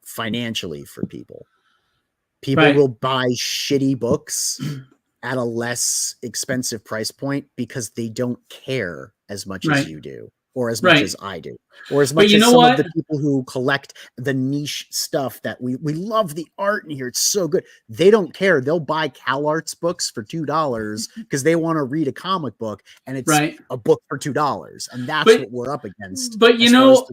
financially for people. People will buy shitty books at a less expensive price point because they don't care as much as you do, or as much as I do, or as much as some of the people who collect the niche stuff that we love the art in here. It's so good. They don't care. They'll buy CalArts books for $2 because they want to read a comic book, and it's a book for $2. And that's what we're up against. But you know,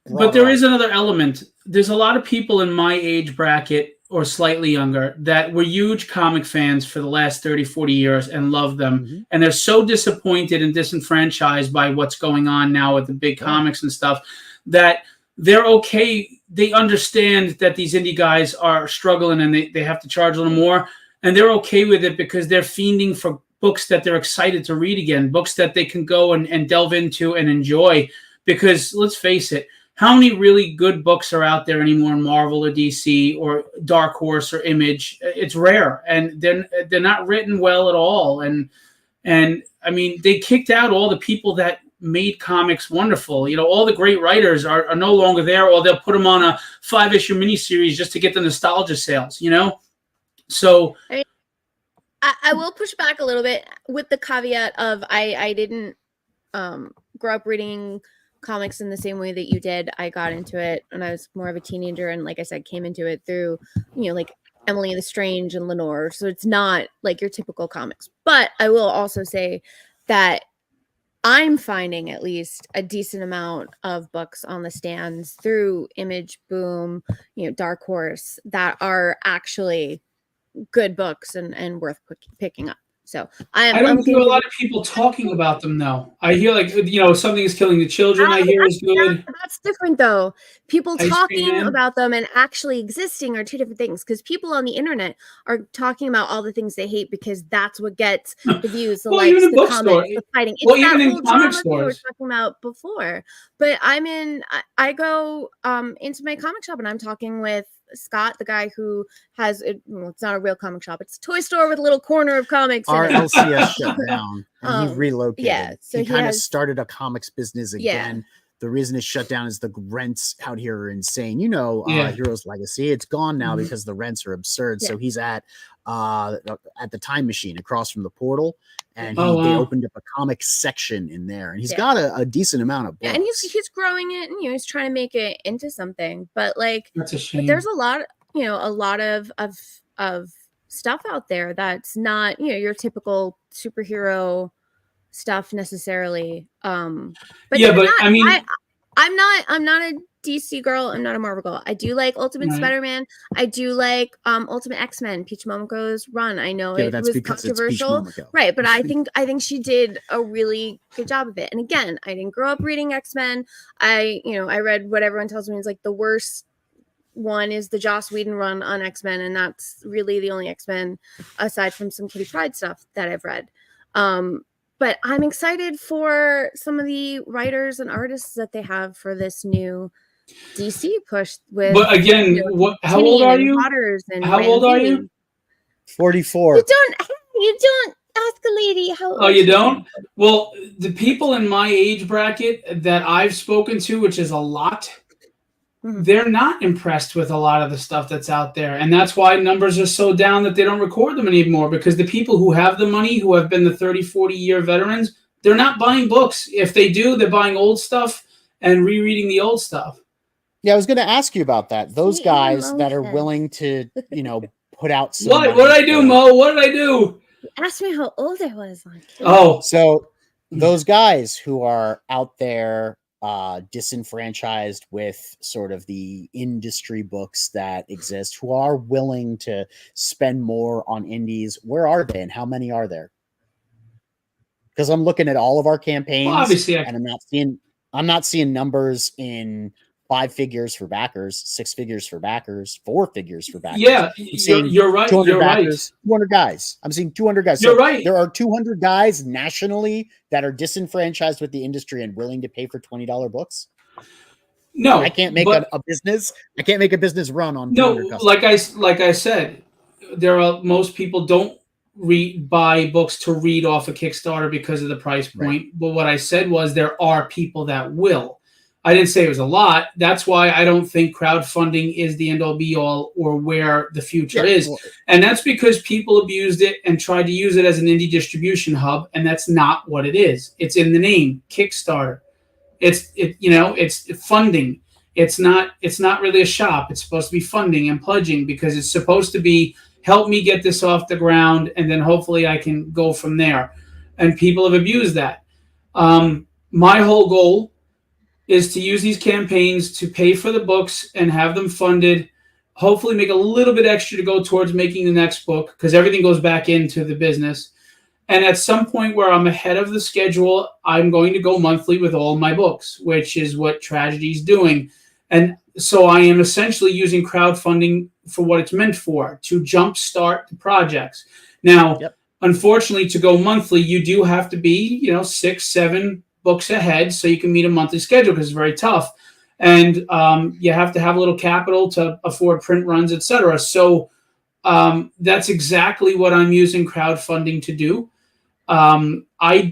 but there is another element. There's a lot of people in my age bracket or slightly younger that were huge comic fans for the last 30, 40 years and love them. Mm-hmm. And they're so disappointed and disenfranchised by what's going on now with the big comics and stuff that they're okay. They understand that these indie guys are struggling and they have to charge a little more. And they're okay with it because they're fiending for books that they're excited to read again, books that they can go and delve into and enjoy. Because let's face it, how many really good books are out there anymore in Marvel or DC or Dark Horse or Image? It's rare, and they're not written well at all. And I mean, they kicked out all the people that made comics wonderful. You know, all the great writers are no longer there, or they'll put them on a 5-issue miniseries just to get the nostalgia sales. You know, so I will push back a little bit with the caveat of I didn't grow up reading comics in the same way that you did. I got into it when I was more of a teenager, and like I said, came into it through, you know, like Emily the Strange and Lenore. So it's not like your typical comics. But I will also say that I'm finding at least a decent amount of books on the stands through Image, Boom, you know, Dark Horse that are actually good books and worth picking up. So I don't hear a lot of people talking about them, though. I hear, like, you know, Something is Killing the Children. I hear is good. That's different, though. People talking about them and actually existing are two different things. Because people on the internet are talking about all the things they hate because that's what gets the views, the likes, the comments, the fighting. It's even in comic stores. We were talking about before. But I go into my comic shop and I'm talking with Scott, the guy who has it's not a real comic shop, it's a toy store with a little corner of comics. Our LCS shut down and he relocated. Yeah, so he kind of started a comics business again. Yeah. The reason it's shut down is the rents out here are insane. You know, Heroes Legacy, it's gone now because the rents are absurd. So he's at the Time Machine across from the Portal, and they opened up a comic section in there, and he's got a decent amount of books. Yeah, and he's growing it, and you know, he's trying to make it into something. But like, that's a shame. There's a lot of stuff out there that's not, you know, your typical superhero stuff necessarily. But I mean, I'm not a DC girl. I'm not a Marvel girl. I do like Ultimate Spider-Man. I do like Ultimate X-Men, Peach Momoko's run. I know it was controversial, right? But I think she did a really good job of it. And again, I didn't grow up reading X-Men. I read what everyone tells me is like the worst one is the Joss Whedon run on X-Men, and that's really the only X-Men aside from some Kitty Pryde stuff that I've read. But I'm excited for some of the writers and artists that they have for this new DC push. With, but again, how old are you? How old are you? 44. You don't ask a lady how old. Oh, you don't? Well, the people in my age bracket that I've spoken to, which is a lot, they're not impressed with a lot of the stuff that's out there. And that's why numbers are so down that they don't record them anymore, because the people who have the money, who have been the 30, 40-year veterans, they're not buying books. If they do, they're buying old stuff and rereading the old stuff. Yeah, I was going to ask you about that. Those guys that are willing to, you know, put out some What did I do, Mo? What did I do? Ask me how old I was. Oh. So those guys who are out there disenfranchised with sort of the industry books that exist, who are willing to spend more on indies. Where are they, and how many are there? Because I'm looking at all of our campaigns, well, obviously, and I'm not seeing numbers in 5 figures for backers, 6 figures for backers, 4 figures for backers. Yeah, you're right. 200 You're backers, right. 200 guys. I'm seeing 200 guys. You're so right. There are 200 guys nationally that are disenfranchised with the industry and willing to pay for $20 books. No, I can't make a business. I can't make a business run on. No, like I said, most people don't buy books to read off a Kickstarter because of the price point. Right. But what I said was there are people that will. I didn't say it was a lot. That's why I don't think crowdfunding is the end all be all or where the future is. Well, and that's because people abused it and tried to use it as an indie distribution hub, and that's not what it is. It's in the name, Kickstarter. It's funding. It's not really a shop. It's supposed to be funding and pledging because it's supposed to be help me get this off the ground and then hopefully I can go from there. And people have abused that. My whole goal is to use these campaigns to pay for the books and have them funded, hopefully make a little bit extra to go towards making the next book because everything goes back into the business. And at some point where I'm ahead of the schedule, I'm going to go monthly with all my books, which is what Tragedy's doing. And so I am essentially using crowdfunding for what it's meant for, to jumpstart the projects. Now, Unfortunately, to go monthly, you do have to be, 6-7 books ahead so you can meet a monthly schedule because it's very tough. And you have to have a little capital to afford print runs, etc. So that's exactly what I'm using crowdfunding to do. I'm going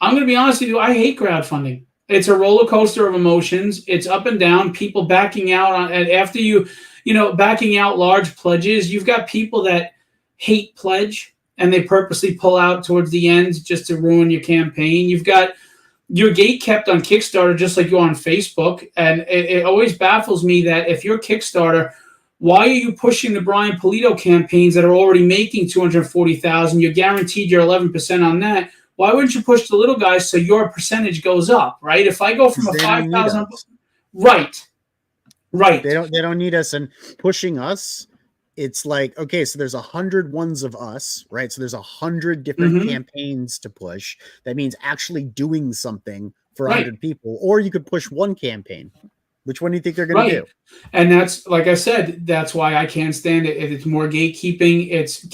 to be honest with you, I hate crowdfunding. It's a roller coaster of emotions. It's up and down. People backing out after backing out large pledges. You've got people that hate pledge and they purposely pull out towards the end just to ruin your campaign. You've got your gate kept on Kickstarter just like you on Facebook. And it always baffles me that if you're Kickstarter, why are you pushing the Brian Polito campaigns that are already making $240,000? You're guaranteed your 11% on that. Why wouldn't you push the little guys so your percentage goes up, right? If I go from a 5,000, right. They don't need us, and pushing us. It's like, okay, so there's 100 ones of us, right? So there's 100 different campaigns to push. That means actually doing something for 100 people, or you could push one campaign. Which one do you think they're going to do? And that's, like I said, that's why I can't stand it. It's more gatekeeping. It's,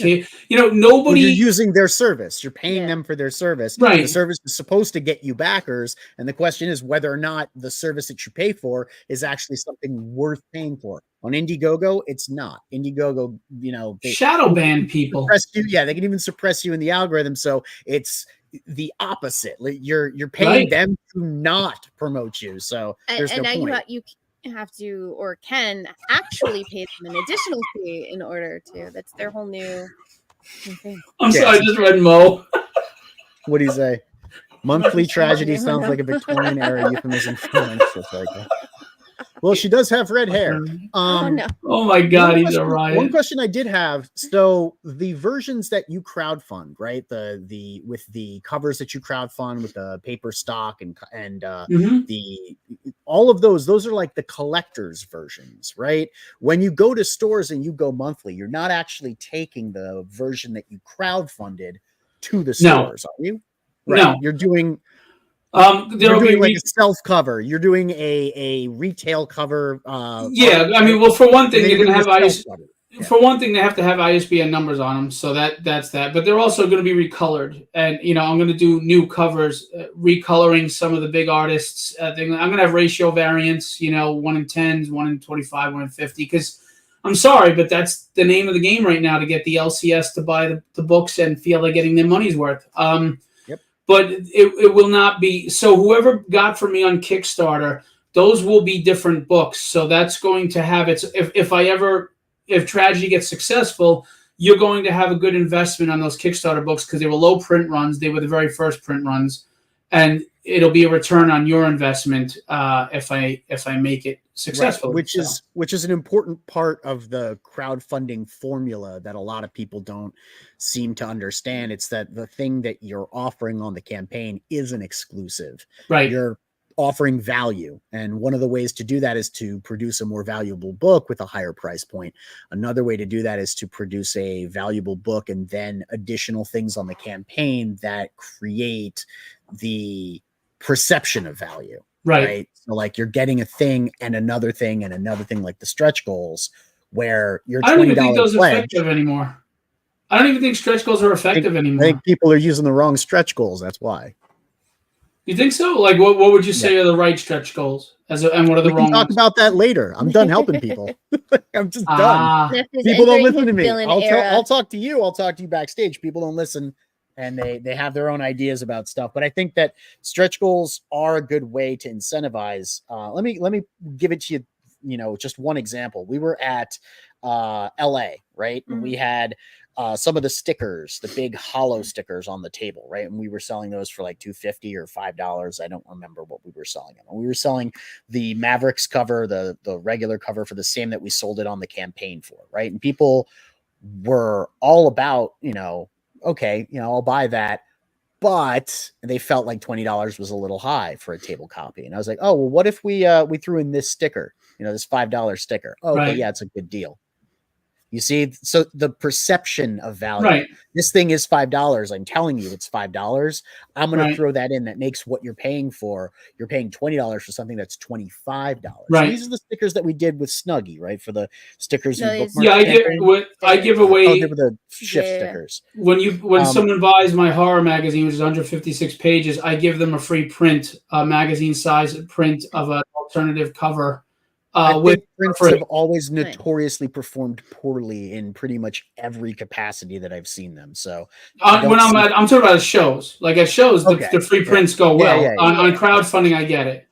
nobody... You're using their service. You're paying them for their service. Right. The service is supposed to get you backers. And the question is whether or not the service that you pay for is actually something worth paying for. On Indiegogo, it's not. Indiegogo, they shadow ban people. They can even suppress you in the algorithm. So it's the opposite. You're paying them to not promote you. So there's no point. You have to or can actually pay them an additional fee in order to. That's their whole new thing. I'm sorry, I just read Mo. What do you say? Monthly tragedy sounds like a Victorian era euphemism for Well, she does have red hair. Oh no! Oh my God, he's a riot. One question I did have. So the versions that you crowdfund, right? The with the covers that you crowdfund with the paper stock and all of those are like the collector's versions, right? When you go to stores and you go monthly, you're not actually taking the version that you crowdfunded to the stores, are you? Right. No, you're doing. You're doing like a self cover. You're doing a retail cover. For one thing, you're going to have For one thing, they have to have ISBN numbers on them, so that's that. But they're also going to be recolored, and I'm going to do new covers, recoloring some of the big artists. I'm going to have ratio variants, 1 in 10s, 1 in 25, 1 in 50. Because I'm sorry, but that's the name of the game right now to get the LCS to buy the books and feel they're getting their money's worth. But it will not be. So whoever got for me on Kickstarter, those will be different books. So that's going to have its. If Tragedy gets successful, you're going to have a good investment on those Kickstarter books because they were low print runs. They were the very first print runs, and it'll be a return on your investment if I make it successful. Right. Which is an important part of the crowdfunding formula that a lot of people don't seem to understand. It's that the thing that you're offering on the campaign isn't exclusive. Right. You're offering value. And one of the ways to do that is to produce a more valuable book with a higher price point. Another way to do that is to produce a valuable book and then additional things on the campaign that create the perception of value. Right. So like you're getting a thing and another thing and another thing, like the stretch goals, where you're $20 I don't even think those are pledge, effective anymore. I don't even think stretch goals are effective anymore. I think people are using the wrong stretch goals. That's why. You think so? Like, what would you say are the right stretch goals? And what are the wrong ones? We can talk about that later. I'm done helping people. I'm just done. People don't listen to me. I'll talk to you. I'll talk to you backstage. People don't listen, and they have their own ideas about stuff. But I think that stretch goals are a good way to incentivize. Let me give it to you. You know, just one example. We were at LA, right? And we had some of the stickers, the big hollow stickers on the table, right? And we were selling those for like $2.50 or $5. I don't remember what we were selling them. We were selling the Mavericks cover, the regular cover, for the same that we sold it on the campaign for, right? And people were all about, you know, okay, you know, I'll buy that. But they felt like $20 was a little high for a table copy. And I was like, oh, well, what if we threw in this sticker, you know, this $5 sticker? Oh, okay, yeah, it's a good deal. You see, so the perception of value. Right. This thing is $5. I'm telling you, it's $5. I'm going to throw that in. That makes what you're paying for. You're paying $20 for something that's $25. Right. So these are the stickers that we did with Snuggie, right? For the stickers. I give away. Oh, they were the shift stickers. When someone buys my horror magazine, which is 156 pages, I give them a free print, magazine size print of an alternative cover. Prints have always notoriously performed poorly in pretty much every capacity that I've seen them. So I'm talking about shows. Like at shows, the free prints go well. On crowdfunding, I get it.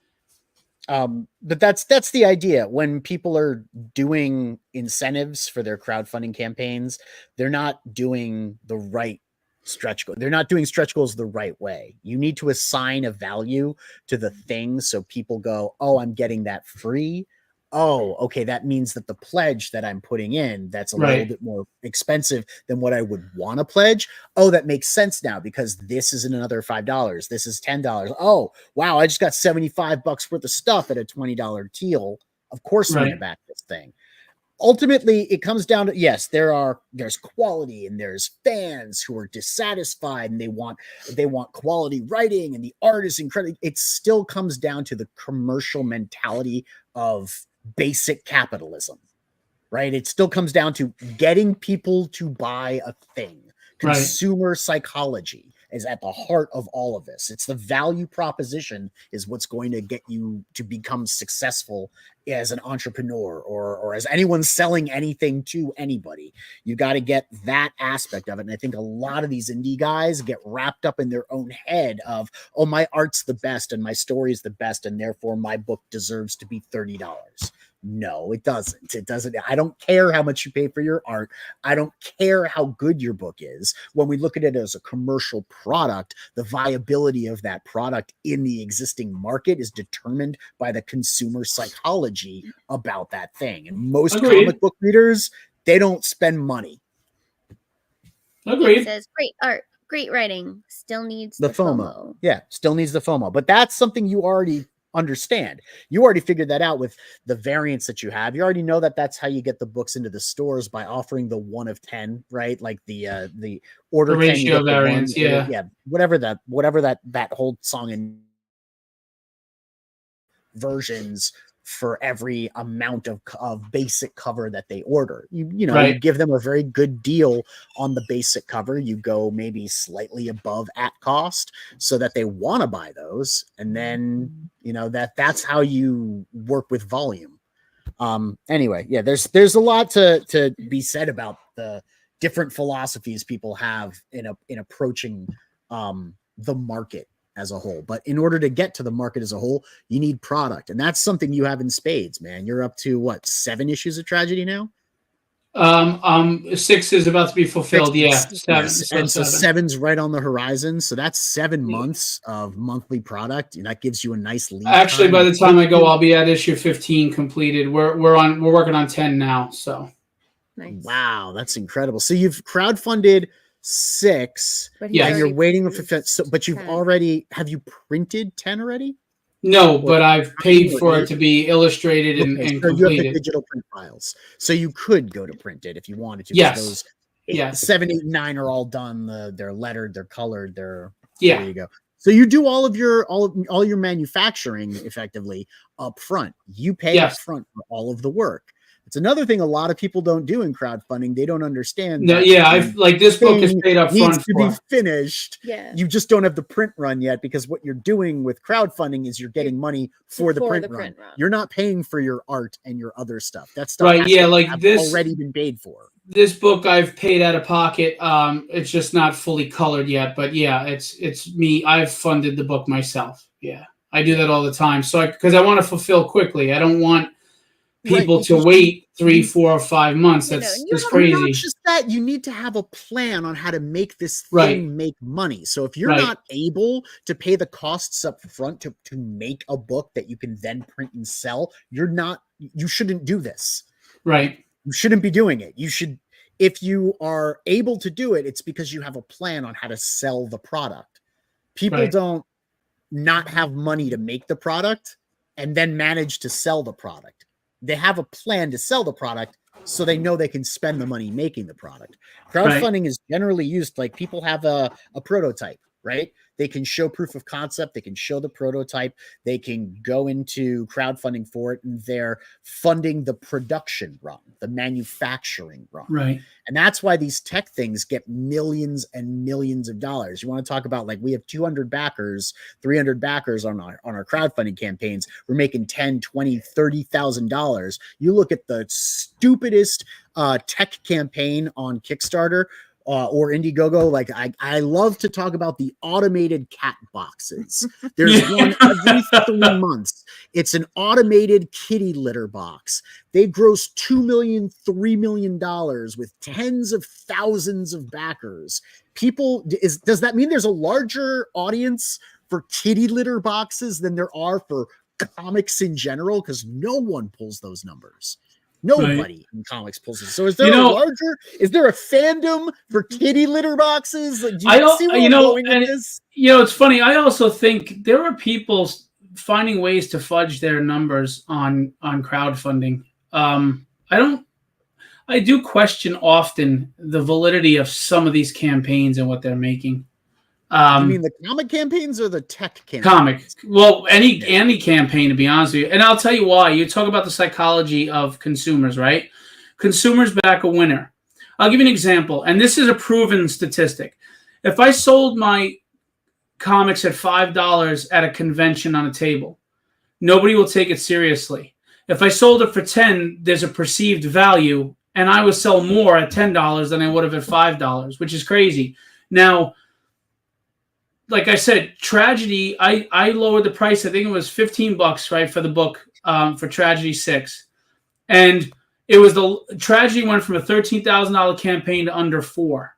But that's the idea. When people are doing incentives for their crowdfunding campaigns, they're not doing the right stretch goal. They're not doing stretch goals the right way. You need to assign a value to the thing so people go, oh, I'm getting that free. Oh, okay, that means that the pledge that I'm putting in, that's a little bit more expensive than what I would want to pledge. Oh, that makes sense now because this is another $5. This is $10. Oh, wow, I just got $75 worth of stuff at a $20 deal. Of course I'm going to back this thing. Ultimately, it comes down to, yes, there's quality and there's fans who are dissatisfied and they want quality writing and the art is incredible. It still comes down to the commercial mentality of basic capitalism, right? It still comes down to getting people to buy a thing. Consumer psychology is at the heart of all of this. It's the value proposition is what's going to get you to become successful as an entrepreneur or as anyone selling anything to anybody. You got to get that aspect of it. And I think a lot of these indie guys get wrapped up in their own head of, oh, my art's the best and my story is the best, and therefore my book deserves to be $30. No, it doesn't. It doesn't. I don't care how much you pay for your art. I don't care how good your book is. When we look at it as a commercial product, the viability of that product in the existing market is determined by the consumer psychology about that thing. And most comic book readers, they don't spend money. Agreed. It says great art, great writing, still needs the FOMO. Yeah, still needs the FOMO. But that's something you already understand. You already figured that out with the variants that you have. You already know that that's how you get the books into the stores, by offering the 1 of 10, right? Like the order the 10, ratio variants, whatever that whole song and versions for every amount of basic cover that they order. You give them a very good deal on the basic cover. You go maybe slightly above at cost so that they want to buy those. And then, that's how you work with volume. Anyway, there's a lot to be said about the different philosophies people have in approaching the market as a whole. But in order to get to the market as a whole, you need product. And that's something you have in spades, man. You're up to 7 issues of Tragedy now? 6 is about to be fulfilled. 7. And so 7's right on the horizon. So that's 7 months of monthly product. And that gives you a nice lead. Actually, by the time I go, I'll be at issue 15 completed. We're working on 10 now. So nice. Wow, that's incredible. So you've crowdfunded 6, and you're waiting for 5. But you've already, have you printed 10 already? No, but I've paid for it to be illustrated and so completed. You have the digital print files, so you could go to print it if you wanted to. Yes. Those 7, 8, 9 are all done. They're lettered, they're colored, there you go. So you do all of your manufacturing effectively up front. You pay up front for all of the work. It's another thing a lot of people don't do in crowdfunding. They don't understand. No, I've this book is paid up front to be finished. Yeah. You just don't have the print run yet, because what you're doing with crowdfunding is you're getting money for the print run. You're not paying for your art and your other stuff. That stuff has already been paid for. This book I've paid out of pocket. It's just not fully colored yet, but it's me. I've funded the book myself. Yeah, I do that all the time. So because I want to fulfill quickly. I don't want people to wait 3, 4, or 5 months. That's crazy. Not just that, you need to have a plan on how to make this thing make money. So if you're not able to pay the costs up front to make a book that you can then print and sell, you shouldn't do this. Right. You shouldn't be doing it. You should, if you are able to do it, it's because you have a plan on how to sell the product. People don't not have money to make the product and then manage to sell the product. They have a plan to sell the product, so they know they can spend the money making the product. Crowdfunding is generally used, like people have a prototype, right? They can show proof of concept. They can show the prototype. They can go into crowdfunding for it, and they're funding the production run, the manufacturing run. Right. And that's why these tech things get millions and millions of dollars. You want to talk about, like, we have 200 backers, 300 backers on our crowdfunding campaigns. We're making $10,000, $20,000, $30,000. You look at the stupidest tech campaign on Kickstarter, or Indiegogo. Like, I love to talk about the automated cat boxes. There's one every 3 months. It's an automated kitty litter box. They gross $2 million, $3 million with tens of thousands of backers. Does that mean there's a larger audience for kitty litter boxes than there are for comics in general? Because no one pulls those numbers. Nobody in comics pulls it. So is there is there a fandom for kitty litter boxes? Like, do you see where I'm going with this? It's funny. I also think there are people finding ways to fudge their numbers on crowdfunding. I do question often the validity of some of these campaigns and what they're making. You mean the comic campaigns or the tech campaigns? Comic. Well, any campaign, to be honest with you. And I'll tell you why. You talk about the psychology of consumers, right? Consumers back a winner. I'll give you an example, and this is a proven statistic. If I sold my comics at $5 at a convention on a table, nobody will take it seriously. If I sold it for $10, there's a perceived value, and I would sell more at $10 than I would have at $5, which is crazy. Now, like I said, Tragedy, I lowered the price. I think it was $15, right, for the book, for Tragedy 6. And it was Tragedy went from a $13,000 campaign to under $4,000.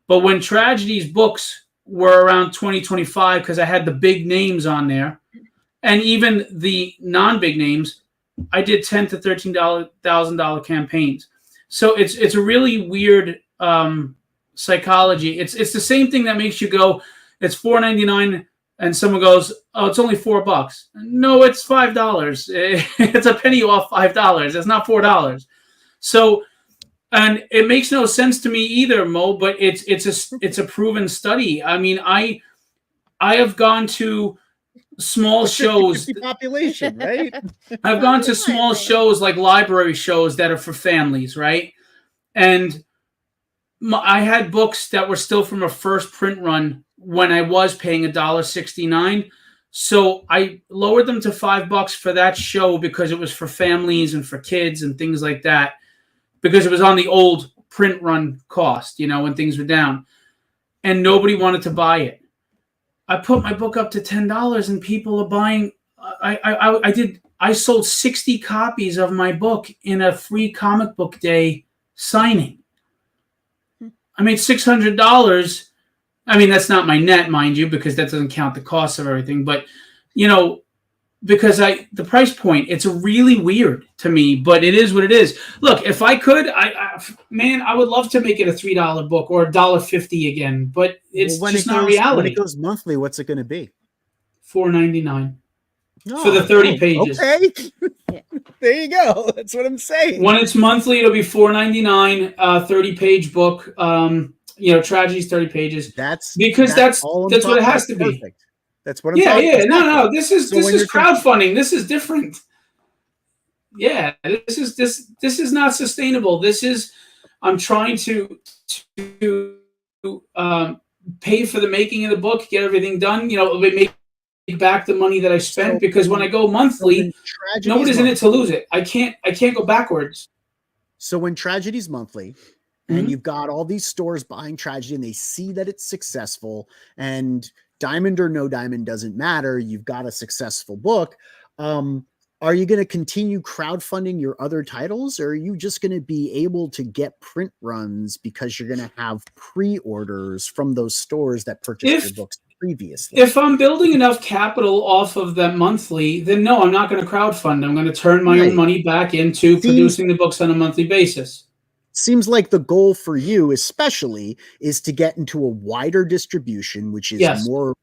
But when Tragedy's books were around 2025, because I had the big names on there, and even the non-big names, I did $10,000 to $13,000 campaigns. So it's a really weird psychology. It's the same thing that makes you go, it's $4.99, and someone goes, "Oh, it's only $4." No, it's $5. It's a penny off $5. It's not $4. So, and it makes no sense to me either, Mo. But it's a proven study. I mean, I have gone to small shows. Population, right? I've gone to small shows, like library shows that are for families, right? And I had books that were still from a first print run when I was paying $1.69. So I lowered them to $5 for that show because it was for families and for kids and things like that, because it was on the old print run cost, when things were down, and nobody wanted to buy it. I put my book up to $10 and people are buying. I sold 60 copies of my book in a free comic book day signing. I made $600. I mean, that's not my net, mind you, because that doesn't count the cost of everything. But, because the price point, it's really weird to me, but it is what it is. Look, if I could, I would love to make it a $3 book or $1.50 again, but it's just not reality. When it goes monthly, what's it going to be? $4.99. for the 30 pages. Okay. There you go. That's what I'm saying. When it's monthly, it'll be $4.99, 30-page book. Tragedies, 30 pages. That's what it has to be. Perfect. That's what I'm talking about. Exactly. No. This is crowdfunding. This is different. Yeah, this is not sustainable. I'm trying to pay for the making of the book, get everything done. Make back the money that I spent, because when I go monthly, nobody's in it to lose it. I can't go backwards. So when Tragedy's monthly, and you've got all these stores buying Tragedy, and they see that it's successful, and diamond or no diamond doesn't matter, you've got a successful book. Are you going to continue crowdfunding your other titles, or are you just going to be able to get print runs because you're going to have pre-orders from those stores that purchased your books previously? If I'm building enough capital off of that monthly, then no, I'm not going to crowdfund. I'm going to turn my own money back into producing the books on a monthly basis. Seems like the goal for you especially is to get into a wider distribution, which is more,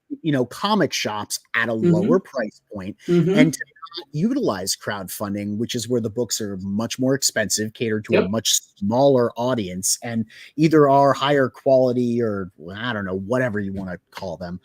comic shops at a lower price point, and to utilize crowdfunding, which is where the books are much more expensive, catered to a much smaller audience, and either are higher quality or I don't know, whatever you want to call them.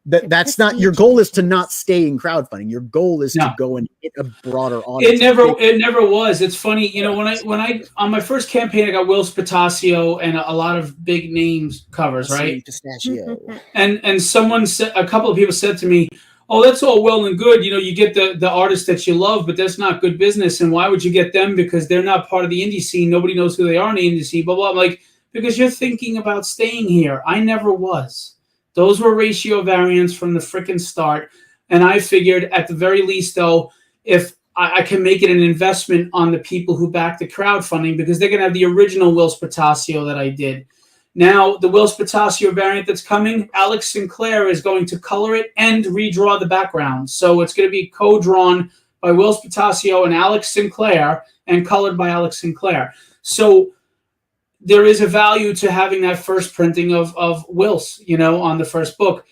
That's not your goal. Is to not stay in crowdfunding. Your goal is to go and hit a broader audience. It never was. It's funny, when I on my first campaign, I got Will Spataccio and a lot of big names covers, right? Pistachio. And someone said, a couple of people said to me, "Oh, that's all well and good. You get the artists that you love, but that's not good business. And why would you get them? Because they're not part of the indie scene. Nobody knows who they are in the indie scene." Blah blah. I'm like, because you're thinking about staying here. I never was. Those were ratio variants from the frickin' start. And I figured at the very least, though, if I can make it an investment on the people who back the crowdfunding, because they're going to have the original Will Spataccio that I did. Now, the Will Spataccio variant that's coming, Alex Sinclair is going to color it and redraw the background. So it's going to be co-drawn by Will Spataccio and Alex Sinclair and colored by Alex Sinclair. So there is a value to having that first printing of Will's, on the first book.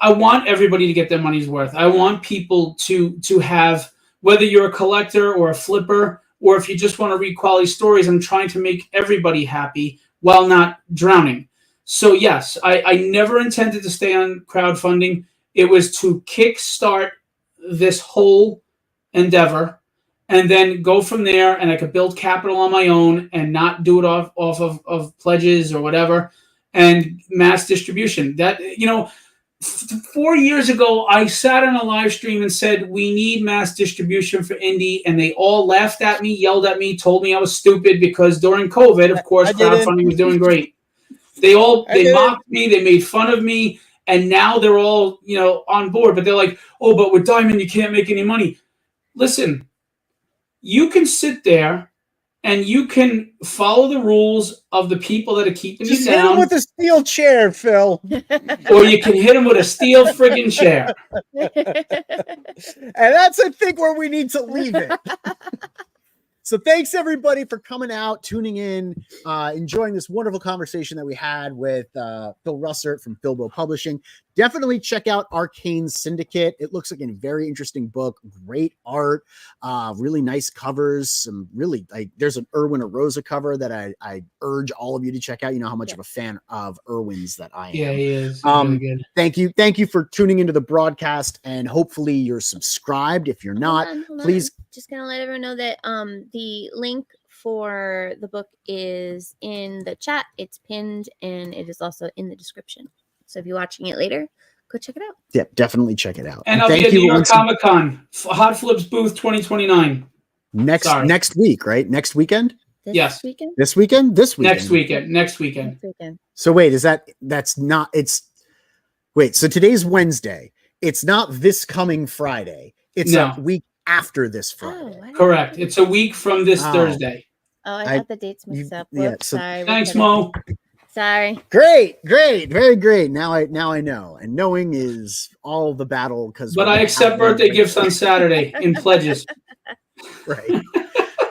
I want everybody to get their money's worth. I want people to have, whether you're a collector or a flipper, or if you just want to read quality stories, I'm trying to make everybody happy while not drowning. So yes, I never intended to stay on crowdfunding. It was to kickstart this whole endeavor, and then go from there, and I could build capital on my own and not do it off of pledges or whatever, and mass distribution. That, 4 years ago, I sat on a live stream and said, we need mass distribution for indie, and they all laughed at me, yelled at me, told me I was stupid, because during COVID, of course, crowdfunding was doing great. They mocked me, they made fun of me, and now they're all, on board, but they're like, oh, but with Diamond, you can't make any money. Listen, you can sit there and you can follow the rules of the people that are keeping you down. Just hit him with a steel chair, Phil. Or you can hit him with a steel friggin' chair. And that's, I think, where we need to leave it. So thanks, everybody, for coming out, tuning in, enjoying this wonderful conversation that we had with Phil Russertt from Philbo Publishing. Definitely check out Arcane Syndicate. It looks like a very interesting book. Great art, really nice covers. Some really, there's an Erwin Arosa cover that I urge all of you to check out. You know how much of a fan of Erwin's that I am. Yeah, he is. Really good. Thank you for tuning into the broadcast, and hopefully you're subscribed. If you're not, please. Just gonna let everyone know that the link for the book is in the chat. It's pinned, and it is also in the description. So if you're watching it later, go check it out. Yeah, definitely check it out. And I'll be at New York Comic Con, Hot Flips booth 2029. Next week, right? Next weekend? Yes. Weekend? This weekend? This weekend. Next weekend. So wait, so today's Wednesday. It's not this coming Friday. It's a week after this Friday. Correct. It's a week from this Thursday. Oh, I got the dates mixed up. Whoops, sorry. Thanks, Mo. Sorry. Great, very great. Now I know, and knowing is all the battle. But I accept birthday gifts on Saturday in pledges. Right.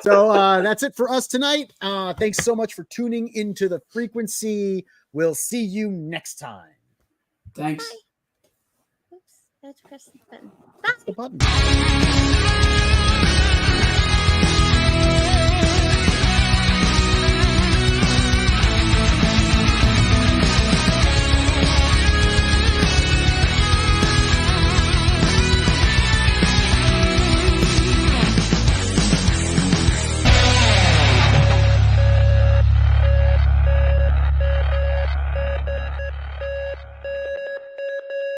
So that's it for us tonight. Thanks so much for tuning into the frequency. We'll see you next time. Thanks. Bye. Oops. Press the button. That's the button.